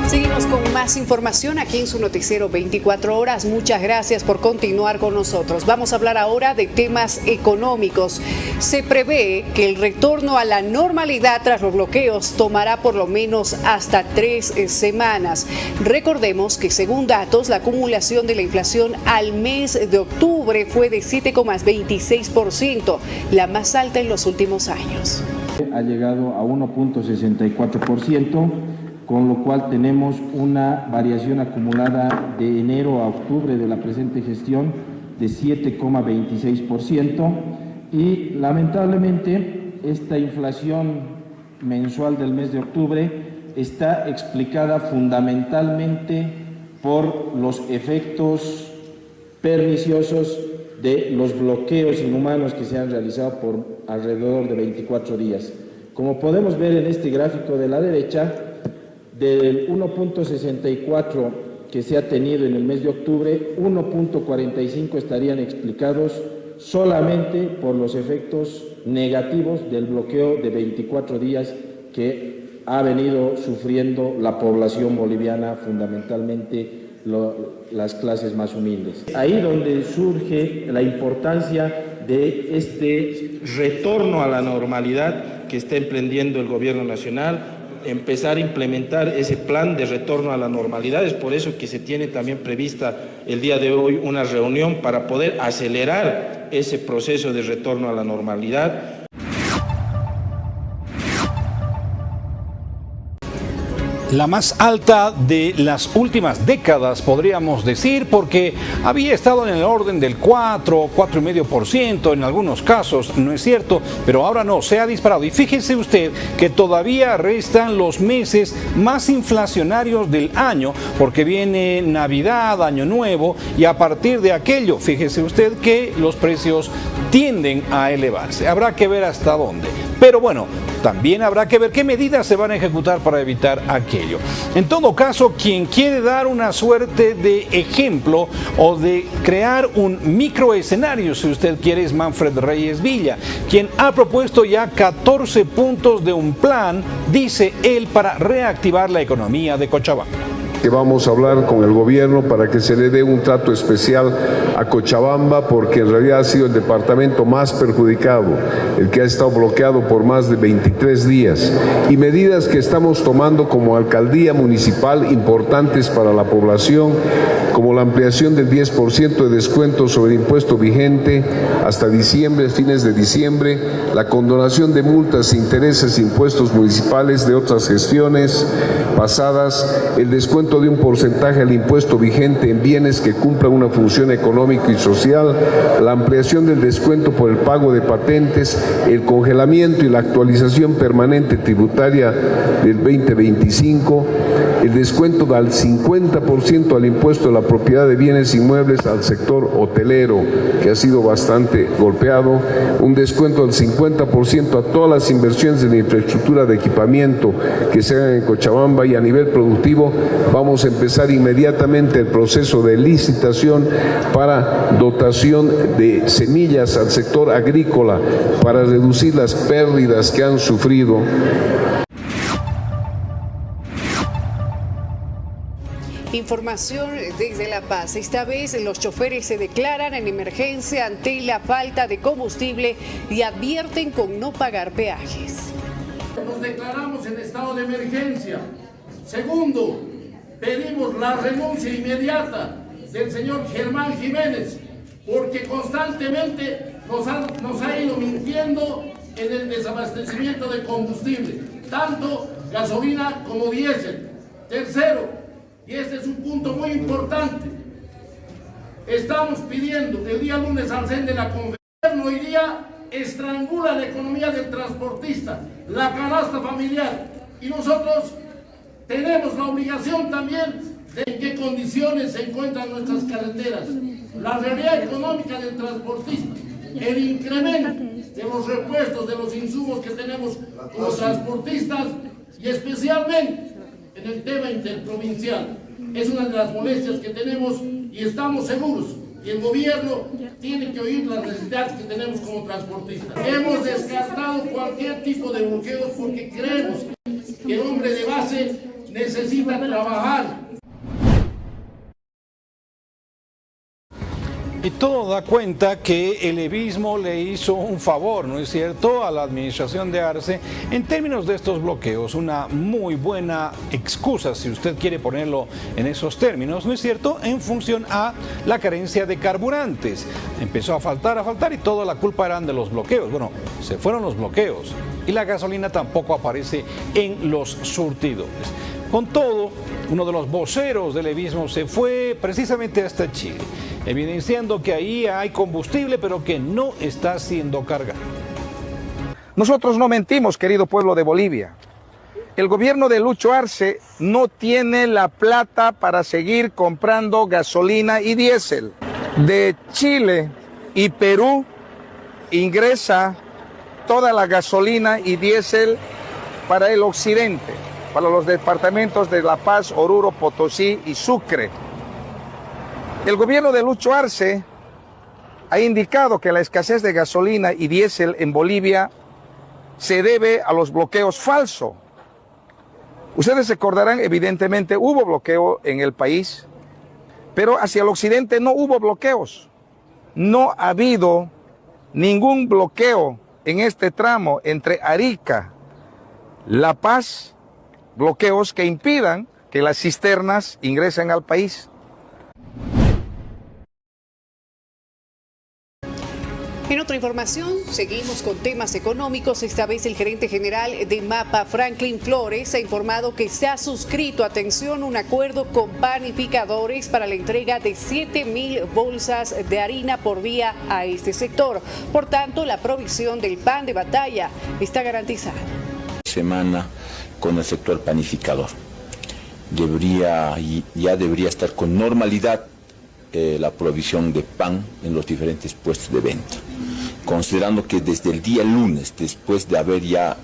Seguimos con más información aquí en su noticiero 24 horas. Muchas gracias por continuar con nosotros. Vamos a hablar ahora de temas económicos. Se prevé que el retorno a la normalidad tras los bloqueos tomará por lo menos hasta 3 semanas. Recordemos que según datos, la acumulación de la inflación al mes de octubre fue de 7,26%, la más alta en los últimos años. Ha llegado a 1,64%. con lo cual tenemos una variación acumulada de enero a octubre de la presente gestión de 7,26% y lamentablemente esta inflación mensual del mes de octubre está explicada fundamentalmente por los efectos perniciosos de los bloqueos inhumanos que se han realizado por alrededor de 24 días. Como podemos ver en este gráfico de la derecha, del 1,64 que se ha tenido en el mes de octubre, 1,45 estarían explicados solamente por los efectos negativos del bloqueo de 24 días que ha venido sufriendo la población boliviana, fundamentalmente las clases más humildes. Ahí donde surge la importancia de este retorno a la normalidad que está emprendiendo el gobierno nacional, empezar a implementar ese plan de retorno a la normalidad. Es por eso que se tiene también prevista el día de hoy una reunión para poder acelerar ese proceso de retorno a la normalidad. La más alta de las últimas décadas, podríamos decir, porque había estado en el orden del 4,5% en algunos casos, no es cierto, pero ahora no, se ha disparado. Y fíjese usted que todavía restan los meses más inflacionarios del año, porque viene Navidad, Año Nuevo, y a partir de aquello, fíjese usted que los precios tienden a elevarse. Habrá que ver hasta dónde. Pero bueno, también habrá que ver qué medidas se van a ejecutar para evitar aquello. En todo caso, quien quiere dar una suerte de ejemplo o de crear un microescenario, si usted quiere, es Manfred Reyes Villa, quien ha propuesto ya 14 puntos de un plan, dice él, para reactivar la economía de Cochabamba. Que vamos a hablar con el gobierno para que se le dé un trato especial a Cochabamba, porque en realidad ha sido el departamento más perjudicado, el que ha estado bloqueado por más de 23 días, y medidas que estamos tomando como alcaldía municipal importantes para la población, como la ampliación del 10% de descuento sobre el impuesto vigente hasta diciembre, fines de diciembre, la condonación de multas, intereses e impuestos municipales de otras gestiones pasadas, el descuento de un porcentaje al impuesto vigente en bienes que cumplan una función económica y social, la ampliación del descuento por el pago de patentes, el congelamiento y la actualización permanente tributaria del 2025, el descuento del 50% al impuesto de la propiedad de bienes inmuebles al sector hotelero, que ha sido bastante golpeado, un descuento del 50% a todas las inversiones en infraestructura de equipamiento que se hagan en Cochabamba, y a nivel productivo vamos a empezar inmediatamente el proceso de licitación para dotación de semillas al sector agrícola para reducir las pérdidas que han sufrido. Información desde La Paz. Esta vez los choferes se declaran en emergencia ante la falta de combustible y advierten con no pagar peajes. Nos declaramos en estado de emergencia. Segundo, pedimos la renuncia inmediata del señor Germán Jiménez, porque constantemente nos ha ido mintiendo en el desabastecimiento de combustible, tanto gasolina como diésel. Tercero, y este es un punto muy importante, estamos pidiendo el día lunes al CEN de la Confederación, hoy día estrangula la economía del transportista, la canasta familiar, y nosotros tenemos la obligación también de en qué condiciones se encuentran nuestras carreteras. la realidad económica del transportista, el incremento de los repuestos de los insumos que tenemos los transportistas y especialmente en el tema interprovincial. Es una de las molestias que tenemos y estamos seguros que el gobierno tiene que oír las necesidades que tenemos como transportistas. Hemos descartado cualquier tipo de bloqueos porque creemos que el hombre de base necesita trabajar. Y todo da cuenta que el evismo le hizo un favor, ¿no es cierto?, a la administración de Arce en términos de estos bloqueos. Una muy buena excusa, si usted quiere ponerlo en esos términos, ¿no es cierto?, en función a la carencia de carburantes. Empezó a faltar y toda la culpa eran de los bloqueos. Bueno, se fueron los bloqueos y la gasolina tampoco aparece en los surtidores. Con todo, uno de los voceros del evismo se fue precisamente hasta Chile, evidenciando que ahí hay combustible, pero que no está siendo cargado. Nosotros no mentimos, querido pueblo de Bolivia. El gobierno de Lucho Arce no tiene la plata para seguir comprando gasolina y diésel. De Chile y Perú ingresa toda la gasolina y diésel para el occidente, para los departamentos de La Paz, Oruro, Potosí y Sucre. El gobierno de Lucho Arce ha indicado que la escasez de gasolina y diésel en Bolivia se debe a los bloqueos falsos. Ustedes recordarán, evidentemente hubo bloqueo en el país, pero hacia el occidente no hubo bloqueos. No ha habido ningún bloqueo en este tramo entre Arica, La Paz, bloqueos que impidan que las cisternas ingresen al país. En otra información, seguimos con temas económicos. Esta vez el gerente general de MAPA, Franklin Flores, ha informado que se ha suscrito, atención, un acuerdo con panificadores para la entrega de 7.000 bolsas de harina por día a este sector. Por tanto, la provisión del pan de batalla está garantizada. Semana con el sector panificador. Ya debería estar con normalidad la provisión de pan en los diferentes puestos de venta, considerando que desde el día lunes, después de haber ya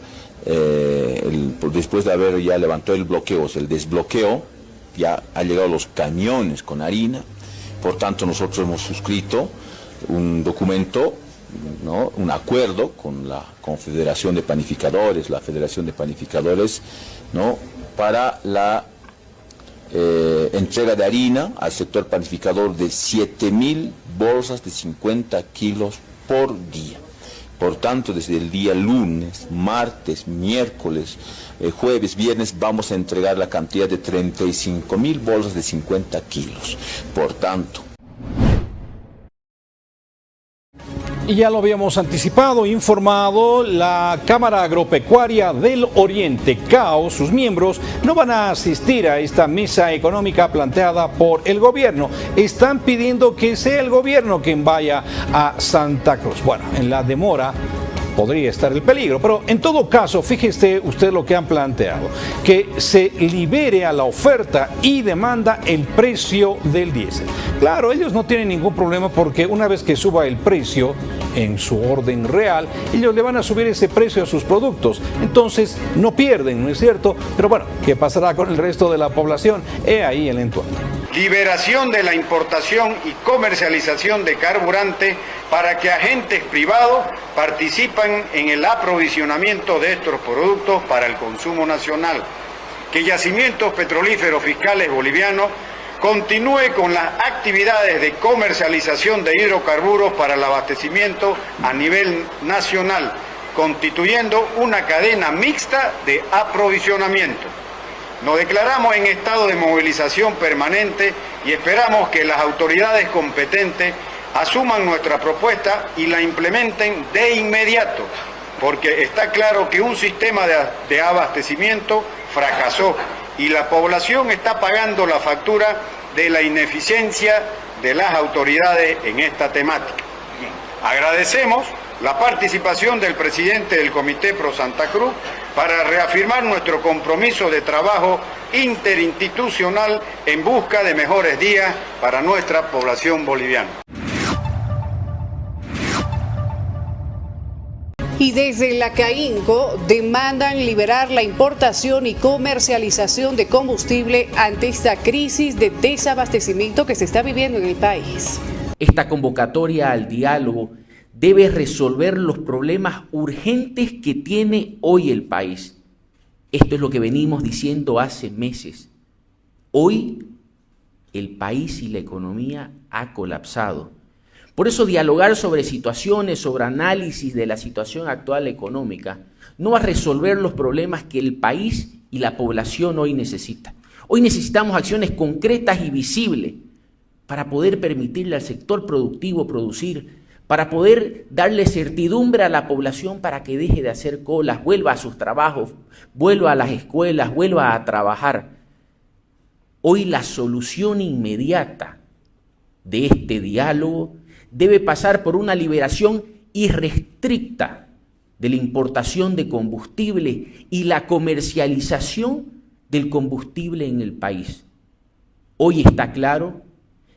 levantado el bloqueo, el desbloqueo, ya han llegado los camiones con harina. Por tanto, nosotros hemos suscrito un documento, ¿no?, un acuerdo con la Confederación de Panificadores, la Federación de Panificadores, ¿no?, para la entrega de harina al sector panificador de 7.000 bolsas de 50 kilos por día. Por tanto, desde el día lunes, martes, miércoles, jueves, viernes, vamos a entregar la cantidad de 35.000 bolsas de 50 kilos. Por tanto, y ya lo habíamos anticipado, informado, la Cámara Agropecuaria del Oriente, CAO, sus miembros no van a asistir a esta mesa económica planteada por el gobierno. Están pidiendo que sea el gobierno quien vaya a Santa Cruz. Bueno, en la demora podría estar el peligro, pero en todo caso, fíjese usted lo que han planteado, que se libere a la oferta y demanda el precio del diésel. Claro, ellos no tienen ningún problema porque una vez que suba el precio en su orden real, ellos le van a subir ese precio a sus productos, entonces no pierden, ¿no es cierto? Pero bueno, ¿qué pasará con el resto de la población? He ahí el entorno. Liberación de la importación y comercialización de carburante para que agentes privados participen en el aprovisionamiento de estos productos para el consumo nacional. Que Yacimientos Petrolíferos Fiscales Bolivianos continúe con las actividades de comercialización de hidrocarburos para el abastecimiento a nivel nacional, constituyendo una cadena mixta de aprovisionamiento. Nos declaramos en estado de movilización permanente y esperamos que las autoridades competentes asuman nuestra propuesta y la implementen de inmediato, porque está claro que un sistema de abastecimiento fracasó y la población está pagando la factura de la ineficiencia de las autoridades en esta temática. Agradecemos la participación del presidente del Comité Pro Santa Cruz para reafirmar nuestro compromiso de trabajo interinstitucional en busca de mejores días para nuestra población boliviana. Y desde la CAINCO demandan liberar la importación y comercialización de combustible ante esta crisis de desabastecimiento que se está viviendo en el país. Esta convocatoria al diálogo debe resolver los problemas urgentes que tiene hoy el país. Esto es lo que venimos diciendo hace meses. Hoy el país y la economía ha colapsado. Por eso dialogar sobre situaciones, sobre análisis de la situación actual económica, no va a resolver los problemas que el país y la población hoy necesita. Hoy necesitamos acciones concretas y visibles para poder permitirle al sector productivo producir, para poder darle certidumbre a la población para que deje de hacer colas, vuelva a sus trabajos, vuelva a las escuelas, vuelva a trabajar. Hoy la solución inmediata de este diálogo debe pasar por una liberación irrestricta de la importación de combustible y la comercialización del combustible en el país. Hoy está claro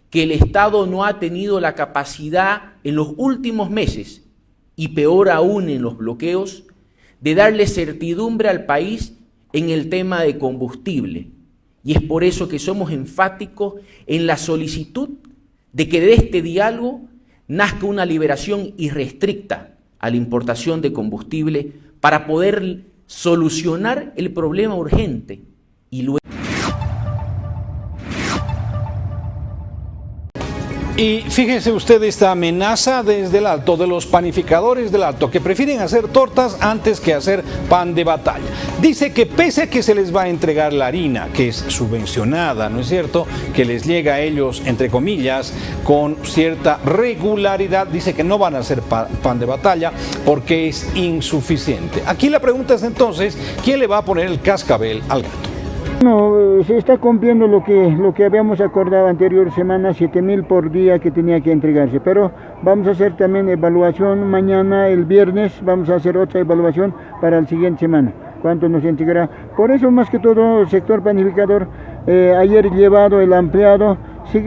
que el Estado no ha tenido la capacidad en los últimos meses, y peor aún en los bloqueos, de darle certidumbre al país en el tema de combustible. Y es por eso que somos enfáticos en la solicitud de que de este diálogo nazca una liberación irrestricta a la importación de combustible para poder solucionar el problema urgente y luego... Y fíjense usted esta amenaza desde el Alto, de los panificadores del Alto, que prefieren hacer tortas antes que hacer pan de batalla. Dice que pese a que se les va a entregar la harina, que es subvencionada, ¿no es cierto?, que les llega a ellos, entre comillas, con cierta regularidad, dice que no van a hacer pan de batalla porque es insuficiente. Aquí la pregunta es entonces, ¿quién le va a poner el cascabel al gato? No, se está cumpliendo lo que habíamos acordado anterior semana, 7,000 por día que tenía que entregarse, pero vamos a hacer también evaluación mañana, el viernes, vamos a hacer otra evaluación para la siguiente semana, cuánto nos entregará. Por eso más que todo el sector panificador, ayer llevado el ampliado,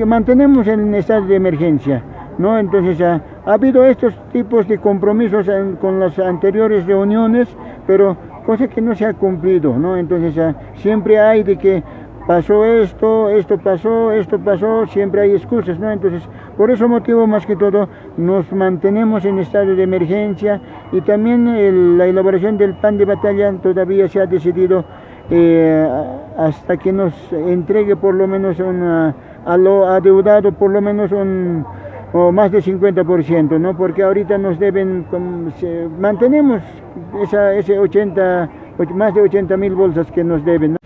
mantenemos en estado de emergencia, ¿no? Entonces ha habido estos tipos de compromisos con las anteriores reuniones, pero cosa que no se ha cumplido, ¿no? Entonces siempre hay de que pasó esto pasó, siempre hay excusas, ¿no? Entonces, por ese motivo, más que todo, nos mantenemos en estado de emergencia, y también la elaboración del pan de batalla todavía se ha decidido hasta que nos entregue por lo menos a lo adeudado por lo menos o más de 50%, ¿no? Porque ahorita nos deben, mantenemos más de 80,000 bolsas que nos deben, ¿no?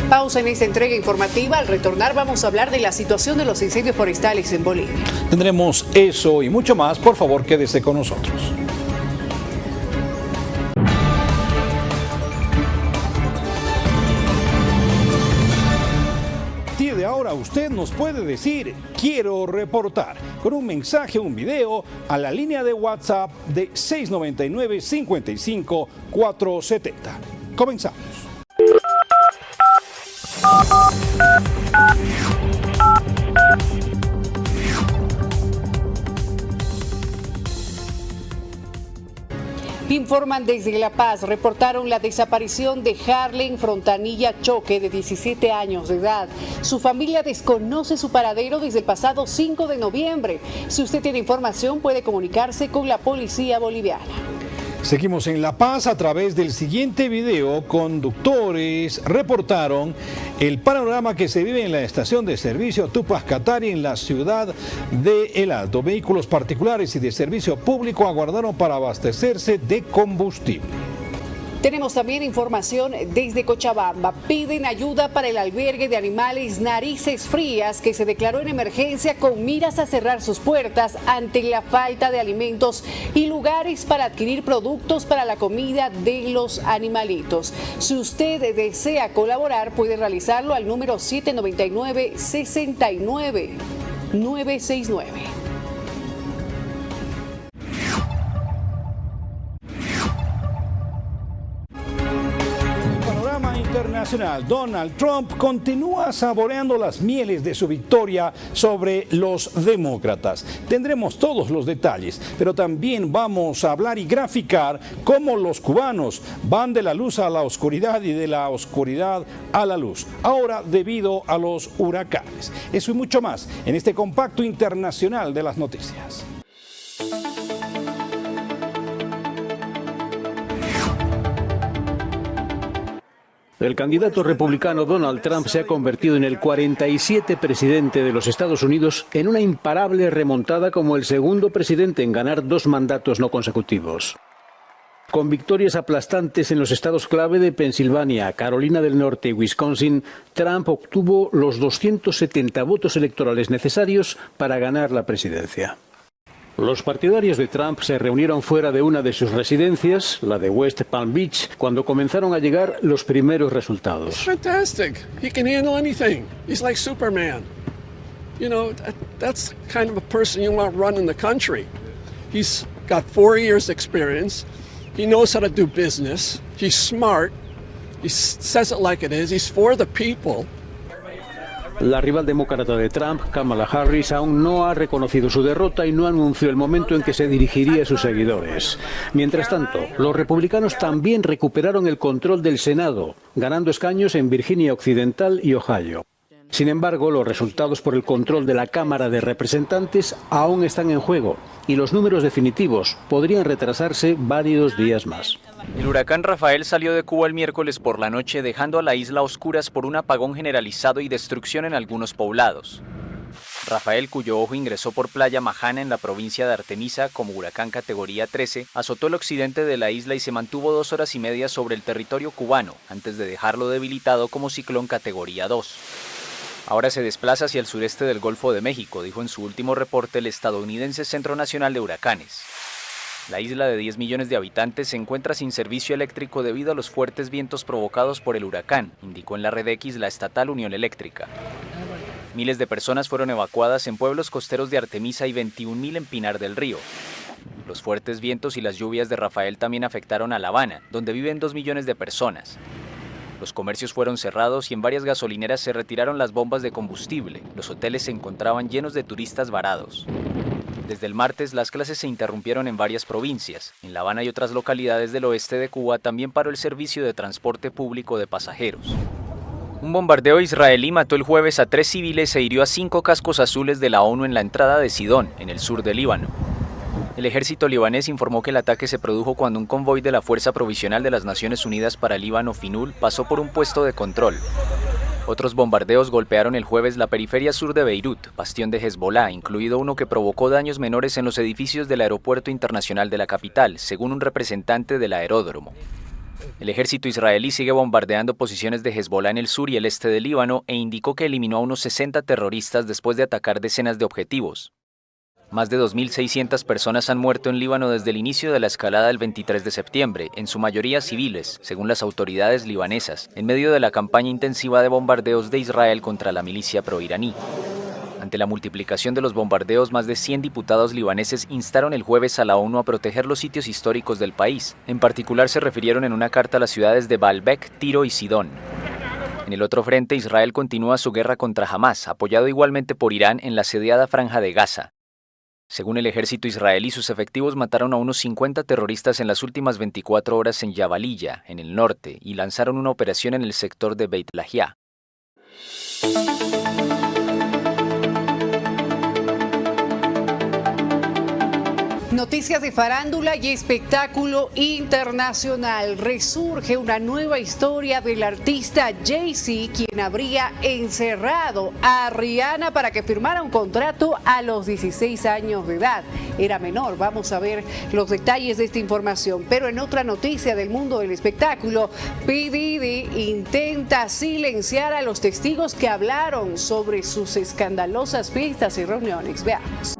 Pausa en esta entrega informativa. Al retornar vamos a hablar de la situación de los incendios forestales en Bolivia. Tendremos eso y mucho más. Por favor, quédese con nosotros. De ahora usted nos puede decir quiero reportar con un mensaje, un video a la línea de WhatsApp de 699-55-470. Comenzamos. Informan desde La Paz, reportaron la desaparición de Harlen Frontanilla Choque, de 17 años de edad. Su familia desconoce su paradero desde el pasado 5 de noviembre. Si usted tiene información, puede comunicarse con la policía boliviana. Seguimos en La Paz. A través del siguiente video, conductores reportaron el panorama que se vive en la estación de servicio Tupac Katari en la ciudad de El Alto. Vehículos particulares y de servicio público aguardaron para abastecerse de combustible. Tenemos también información desde Cochabamba. Piden ayuda para el albergue de animales Narices Frías, que se declaró en emergencia con miras a cerrar sus puertas ante la falta de alimentos y lugares para adquirir productos para la comida de los animalitos. Si usted desea colaborar, puede realizarlo al número 799-69-969. internacional, Donald Trump continúa saboreando las mieles de su victoria sobre los demócratas. Tendremos todos los detalles, pero también vamos a hablar y graficar cómo los cubanos van de la luz a la oscuridad y de la oscuridad a la luz, ahora debido a los huracanes. Eso y mucho más en este compacto internacional de las noticias. El candidato republicano Donald Trump se ha convertido en el 47 presidente de los Estados Unidos en una imparable remontada como el segundo presidente en ganar 2 mandatos no consecutivos. Con victorias aplastantes en los estados clave de Pensilvania, Carolina del Norte y Wisconsin, Trump obtuvo los 270 votos electorales necesarios para ganar la presidencia. Los partidarios de Trump se reunieron fuera de una de sus residencias, la de West Palm Beach, cuando comenzaron a llegar los primeros resultados. Fantastic. He can handle anything. He's like Superman. You know, that's kind of a person you want running the country. He's got 4 years experience. He knows how to do business. He's smart. He says it like it is. He's for the people. La rival demócrata de Trump, Kamala Harris, aún no ha reconocido su derrota y no anunció el momento en que se dirigiría a sus seguidores. Mientras tanto, los republicanos también recuperaron el control del Senado, ganando escaños en Virginia Occidental y Ohio. Sin embargo, los resultados por el control de la Cámara de Representantes aún están en juego y los números definitivos podrían retrasarse varios días más. El huracán Rafael salió de Cuba el miércoles por la noche, dejando a la isla a oscuras por un apagón generalizado y destrucción en algunos poblados. Rafael, cuyo ojo ingresó por Playa Majana en la provincia de Artemisa como huracán categoría 13, azotó el occidente de la isla y se mantuvo 2 horas y media sobre el territorio cubano, antes de dejarlo debilitado como ciclón categoría 2. Ahora se desplaza hacia el sureste del Golfo de México, dijo en su último reporte el estadounidense Centro Nacional de Huracanes. La isla de 10 millones de habitantes se encuentra sin servicio eléctrico debido a los fuertes vientos provocados por el huracán, indicó en la Red X la estatal Unión Eléctrica. Miles de personas fueron evacuadas en pueblos costeros de Artemisa y 21.000 en Pinar del Río. Los fuertes vientos y las lluvias de Rafael también afectaron a La Habana, donde viven 2 millones de personas. Los comercios fueron cerrados y en varias gasolineras se retiraron las bombas de combustible. Los hoteles se encontraban llenos de turistas varados. Desde el martes, las clases se interrumpieron en varias provincias. En La Habana y otras localidades del oeste de Cuba también paró el servicio de transporte público de pasajeros. Un bombardeo israelí mató el jueves a 3 civiles e hirió a 5 cascos azules de la ONU en la entrada de Sidón, en el sur del Líbano. El ejército libanés informó que el ataque se produjo cuando un convoy de la Fuerza Provisional de las Naciones Unidas para el Líbano, FINUL, pasó por un puesto de control. Otros bombardeos golpearon el jueves la periferia sur de Beirut, bastión de Hezbollah, incluido uno que provocó daños menores en los edificios del aeropuerto internacional de la capital, según un representante del aeródromo. El ejército israelí sigue bombardeando posiciones de Hezbollah en el sur y el este del Líbano e indicó que eliminó a unos 60 terroristas después de atacar decenas de objetivos. Más de 2.600 personas han muerto en Líbano desde el inicio de la escalada del 23 de septiembre, en su mayoría civiles, según las autoridades libanesas, en medio de la campaña intensiva de bombardeos de Israel contra la milicia proiraní. Ante la multiplicación de los bombardeos, más de 100 diputados libaneses instaron el jueves a la ONU a proteger los sitios históricos del país. En particular se refirieron en una carta a las ciudades de Baalbek, Tiro y Sidón. En el otro frente, Israel continúa su guerra contra Hamás, apoyado igualmente por Irán en la asediada Franja de Gaza. Según el ejército israelí, sus efectivos mataron a unos 50 terroristas en las últimas 24 horas en Jabalilla, en el norte, y lanzaron una operación en el sector de Beit Lahia. Noticias de farándula y espectáculo internacional. Resurge una nueva historia del artista Jay-Z, quien habría encerrado a Rihanna para que firmara un contrato a los 16 años de edad. Era menor. Vamos a ver los detalles de esta información. Pero en otra noticia del mundo del espectáculo, P. Diddy intenta silenciar a los testigos que hablaron sobre sus escandalosas fiestas y reuniones. Veamos.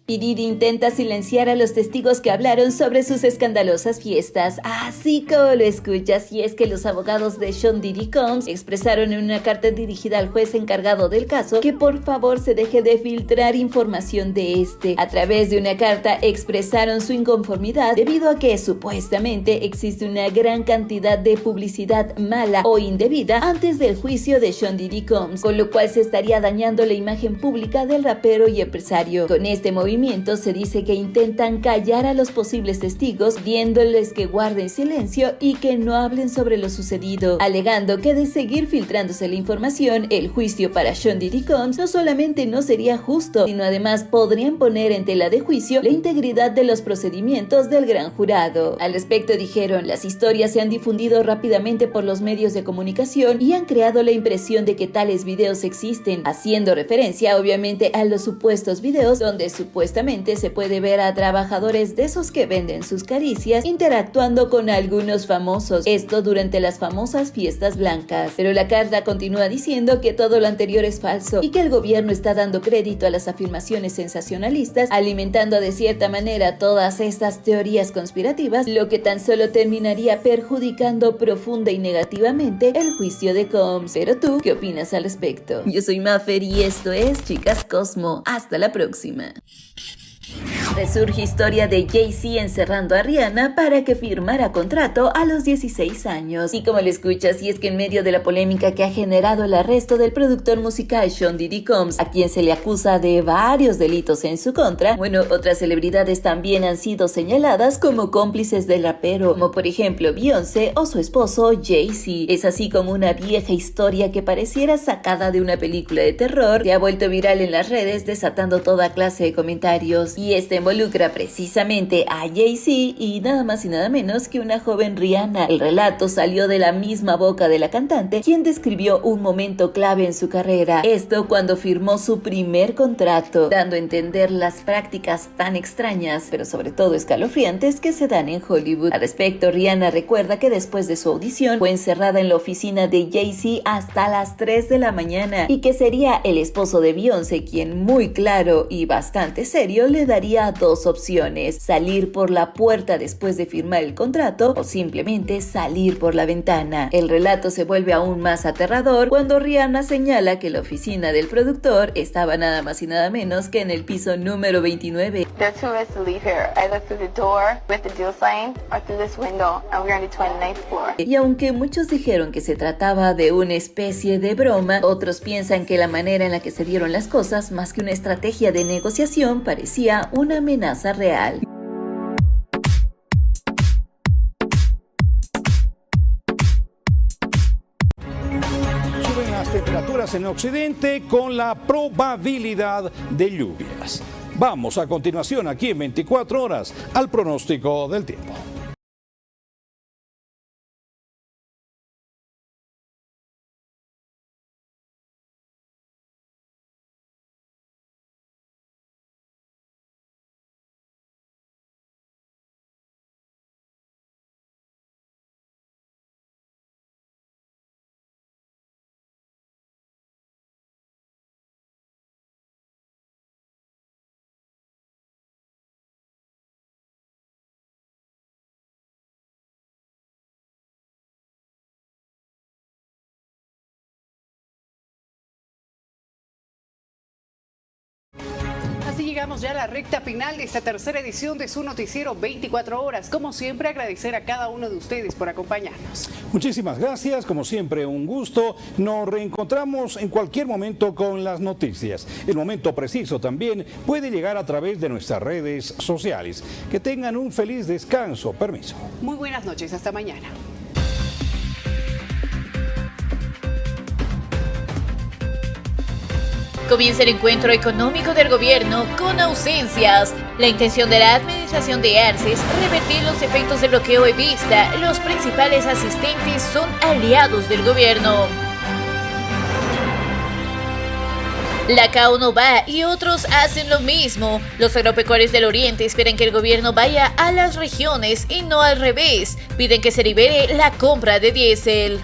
P. Diddy intenta silenciar a los testigos que hablaron sobre sus escandalosas fiestas, así como lo escuchas, y es que los abogados de Sean Diddy Combs expresaron en una carta dirigida al juez encargado del caso que por favor se deje de filtrar información de este. A través de una carta expresaron su inconformidad debido a que supuestamente existe una gran cantidad de publicidad mala o indebida antes del juicio de Sean Diddy Combs, con lo cual se estaría dañando la imagen pública del rapero y empresario. Con este movimiento se dice que intentan callar a los posibles testigos, pidiéndoles que guarden silencio y que no hablen sobre lo sucedido, alegando que de seguir filtrándose la información, el juicio para Sean Diddy Combs no solamente no sería justo, sino además podrían poner en tela de juicio la integridad de los procedimientos del gran jurado. Al respecto dijeron, las historias se han difundido rápidamente por los medios de comunicación y han creado la impresión de que tales videos existen, haciendo referencia obviamente a los supuestos videos donde supuestamente se puede ver a trabajadores de esos que venden sus caricias interactuando con algunos famosos, esto durante las famosas fiestas blancas. Pero la carta continúa diciendo que todo lo anterior es falso y que el gobierno está dando crédito a las afirmaciones sensacionalistas, alimentando de cierta manera todas estas teorías conspirativas, lo que tan solo terminaría perjudicando profunda y negativamente el juicio de Combs. Pero tú, ¿qué opinas al respecto? Yo soy Maffer y esto es Chicas Cosmo. Hasta la próxima. Resurge historia de Jay-Z encerrando a Rihanna para que firmara contrato a los 16 años. Y como lo escuchas, y es que en medio de la polémica que ha generado el arresto del productor musical Sean Diddy Combs, a quien se le acusa de varios delitos en su contra, bueno, otras celebridades también han sido señaladas como cómplices del rapero, como por ejemplo Beyoncé o su esposo Jay-Z. Es así como una vieja historia que pareciera sacada de una película de terror que ha vuelto viral en las redes, desatando toda clase de comentarios. Y este involucra precisamente a Jay-Z y nada más y nada menos que una joven Rihanna. El relato salió de la misma boca de la cantante, quien describió un momento clave en su carrera. Esto cuando firmó su primer contrato, dando a entender las prácticas tan extrañas, pero sobre todo escalofriantes, que se dan en Hollywood. Al respecto, Rihanna recuerda que después de su audición fue encerrada en la oficina de Jay-Z hasta las 3 de la mañana y que sería el esposo de Beyoncé quien, muy claro y bastante serio, le daría dos opciones: salir por la puerta después de firmar el contrato o simplemente salir por la ventana. El relato se vuelve aún más aterrador cuando Rihanna señala que la oficina del productor estaba nada más y nada menos que en el piso número 29. There are two ways to leave here, either through the door with the deal sign or through this window, and we're on the 29th floor. Y aunque muchos dijeron que se trataba de una especie de broma, otros piensan que la manera en la que se dieron las cosas, más que una estrategia de negociación, parecía una amenaza real. Suben las temperaturas en Occidente con la probabilidad de lluvias. Vamos a continuación aquí en 24 horas al pronóstico del tiempo. Así llegamos ya a la recta final de esta tercera edición de su noticiero 24 horas. Como siempre, agradecer a cada uno de ustedes por acompañarnos. Muchísimas gracias, como siempre un gusto. Nos reencontramos en cualquier momento con las noticias. El momento preciso también puede llegar a través de nuestras redes sociales. Que tengan un feliz descanso. Permiso. Muy buenas noches, hasta mañana. Comienza el encuentro económico del gobierno con ausencias. La intención de la administración de Arce es revertir los efectos del bloqueo evista. Los principales asistentes son aliados del gobierno. La CAO no va y otros hacen lo mismo. Los agropecuarios del Oriente esperan que el gobierno vaya a las regiones y no al revés. Piden que se libere la compra de diésel.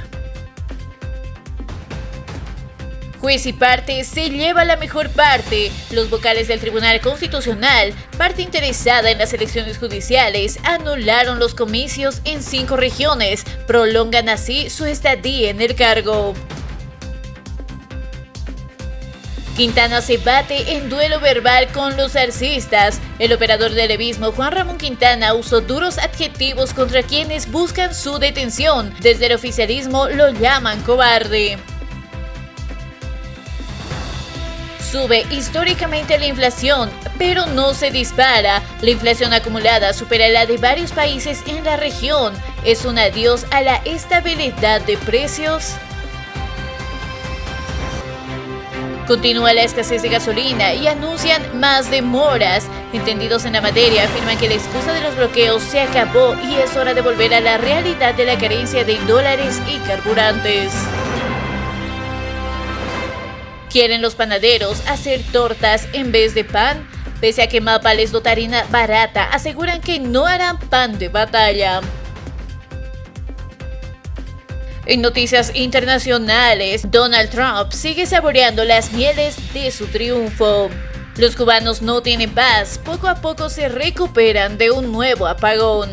Juez y parte se lleva la mejor parte. Los vocales del Tribunal Constitucional, parte interesada en las elecciones judiciales, anularon los comicios en 5 regiones, prolongan así su estadía en el cargo. Quintana se bate en duelo verbal con los arcistas. El operador de levismo Juan Ramón Quintana usó duros adjetivos contra quienes buscan su detención. Desde el oficialismo lo llaman cobarde. Sube históricamente la inflación, pero no se dispara. La inflación acumulada supera la de varios países en la región. ¿Es un adiós a la estabilidad de precios? Continúa la escasez de gasolina y anuncian más demoras. Entendidos en la materia afirman que la excusa de los bloqueos se acabó y es hora de volver a la realidad de la carencia de dólares y carburantes. ¿Quieren los panaderos hacer tortas en vez de pan? Pese a que MAPA les dota harina barata, aseguran que no harán pan de batalla. En noticias internacionales, Donald Trump sigue saboreando las mieles de su triunfo. Los cubanos no tienen paz, poco a poco se recuperan de un nuevo apagón.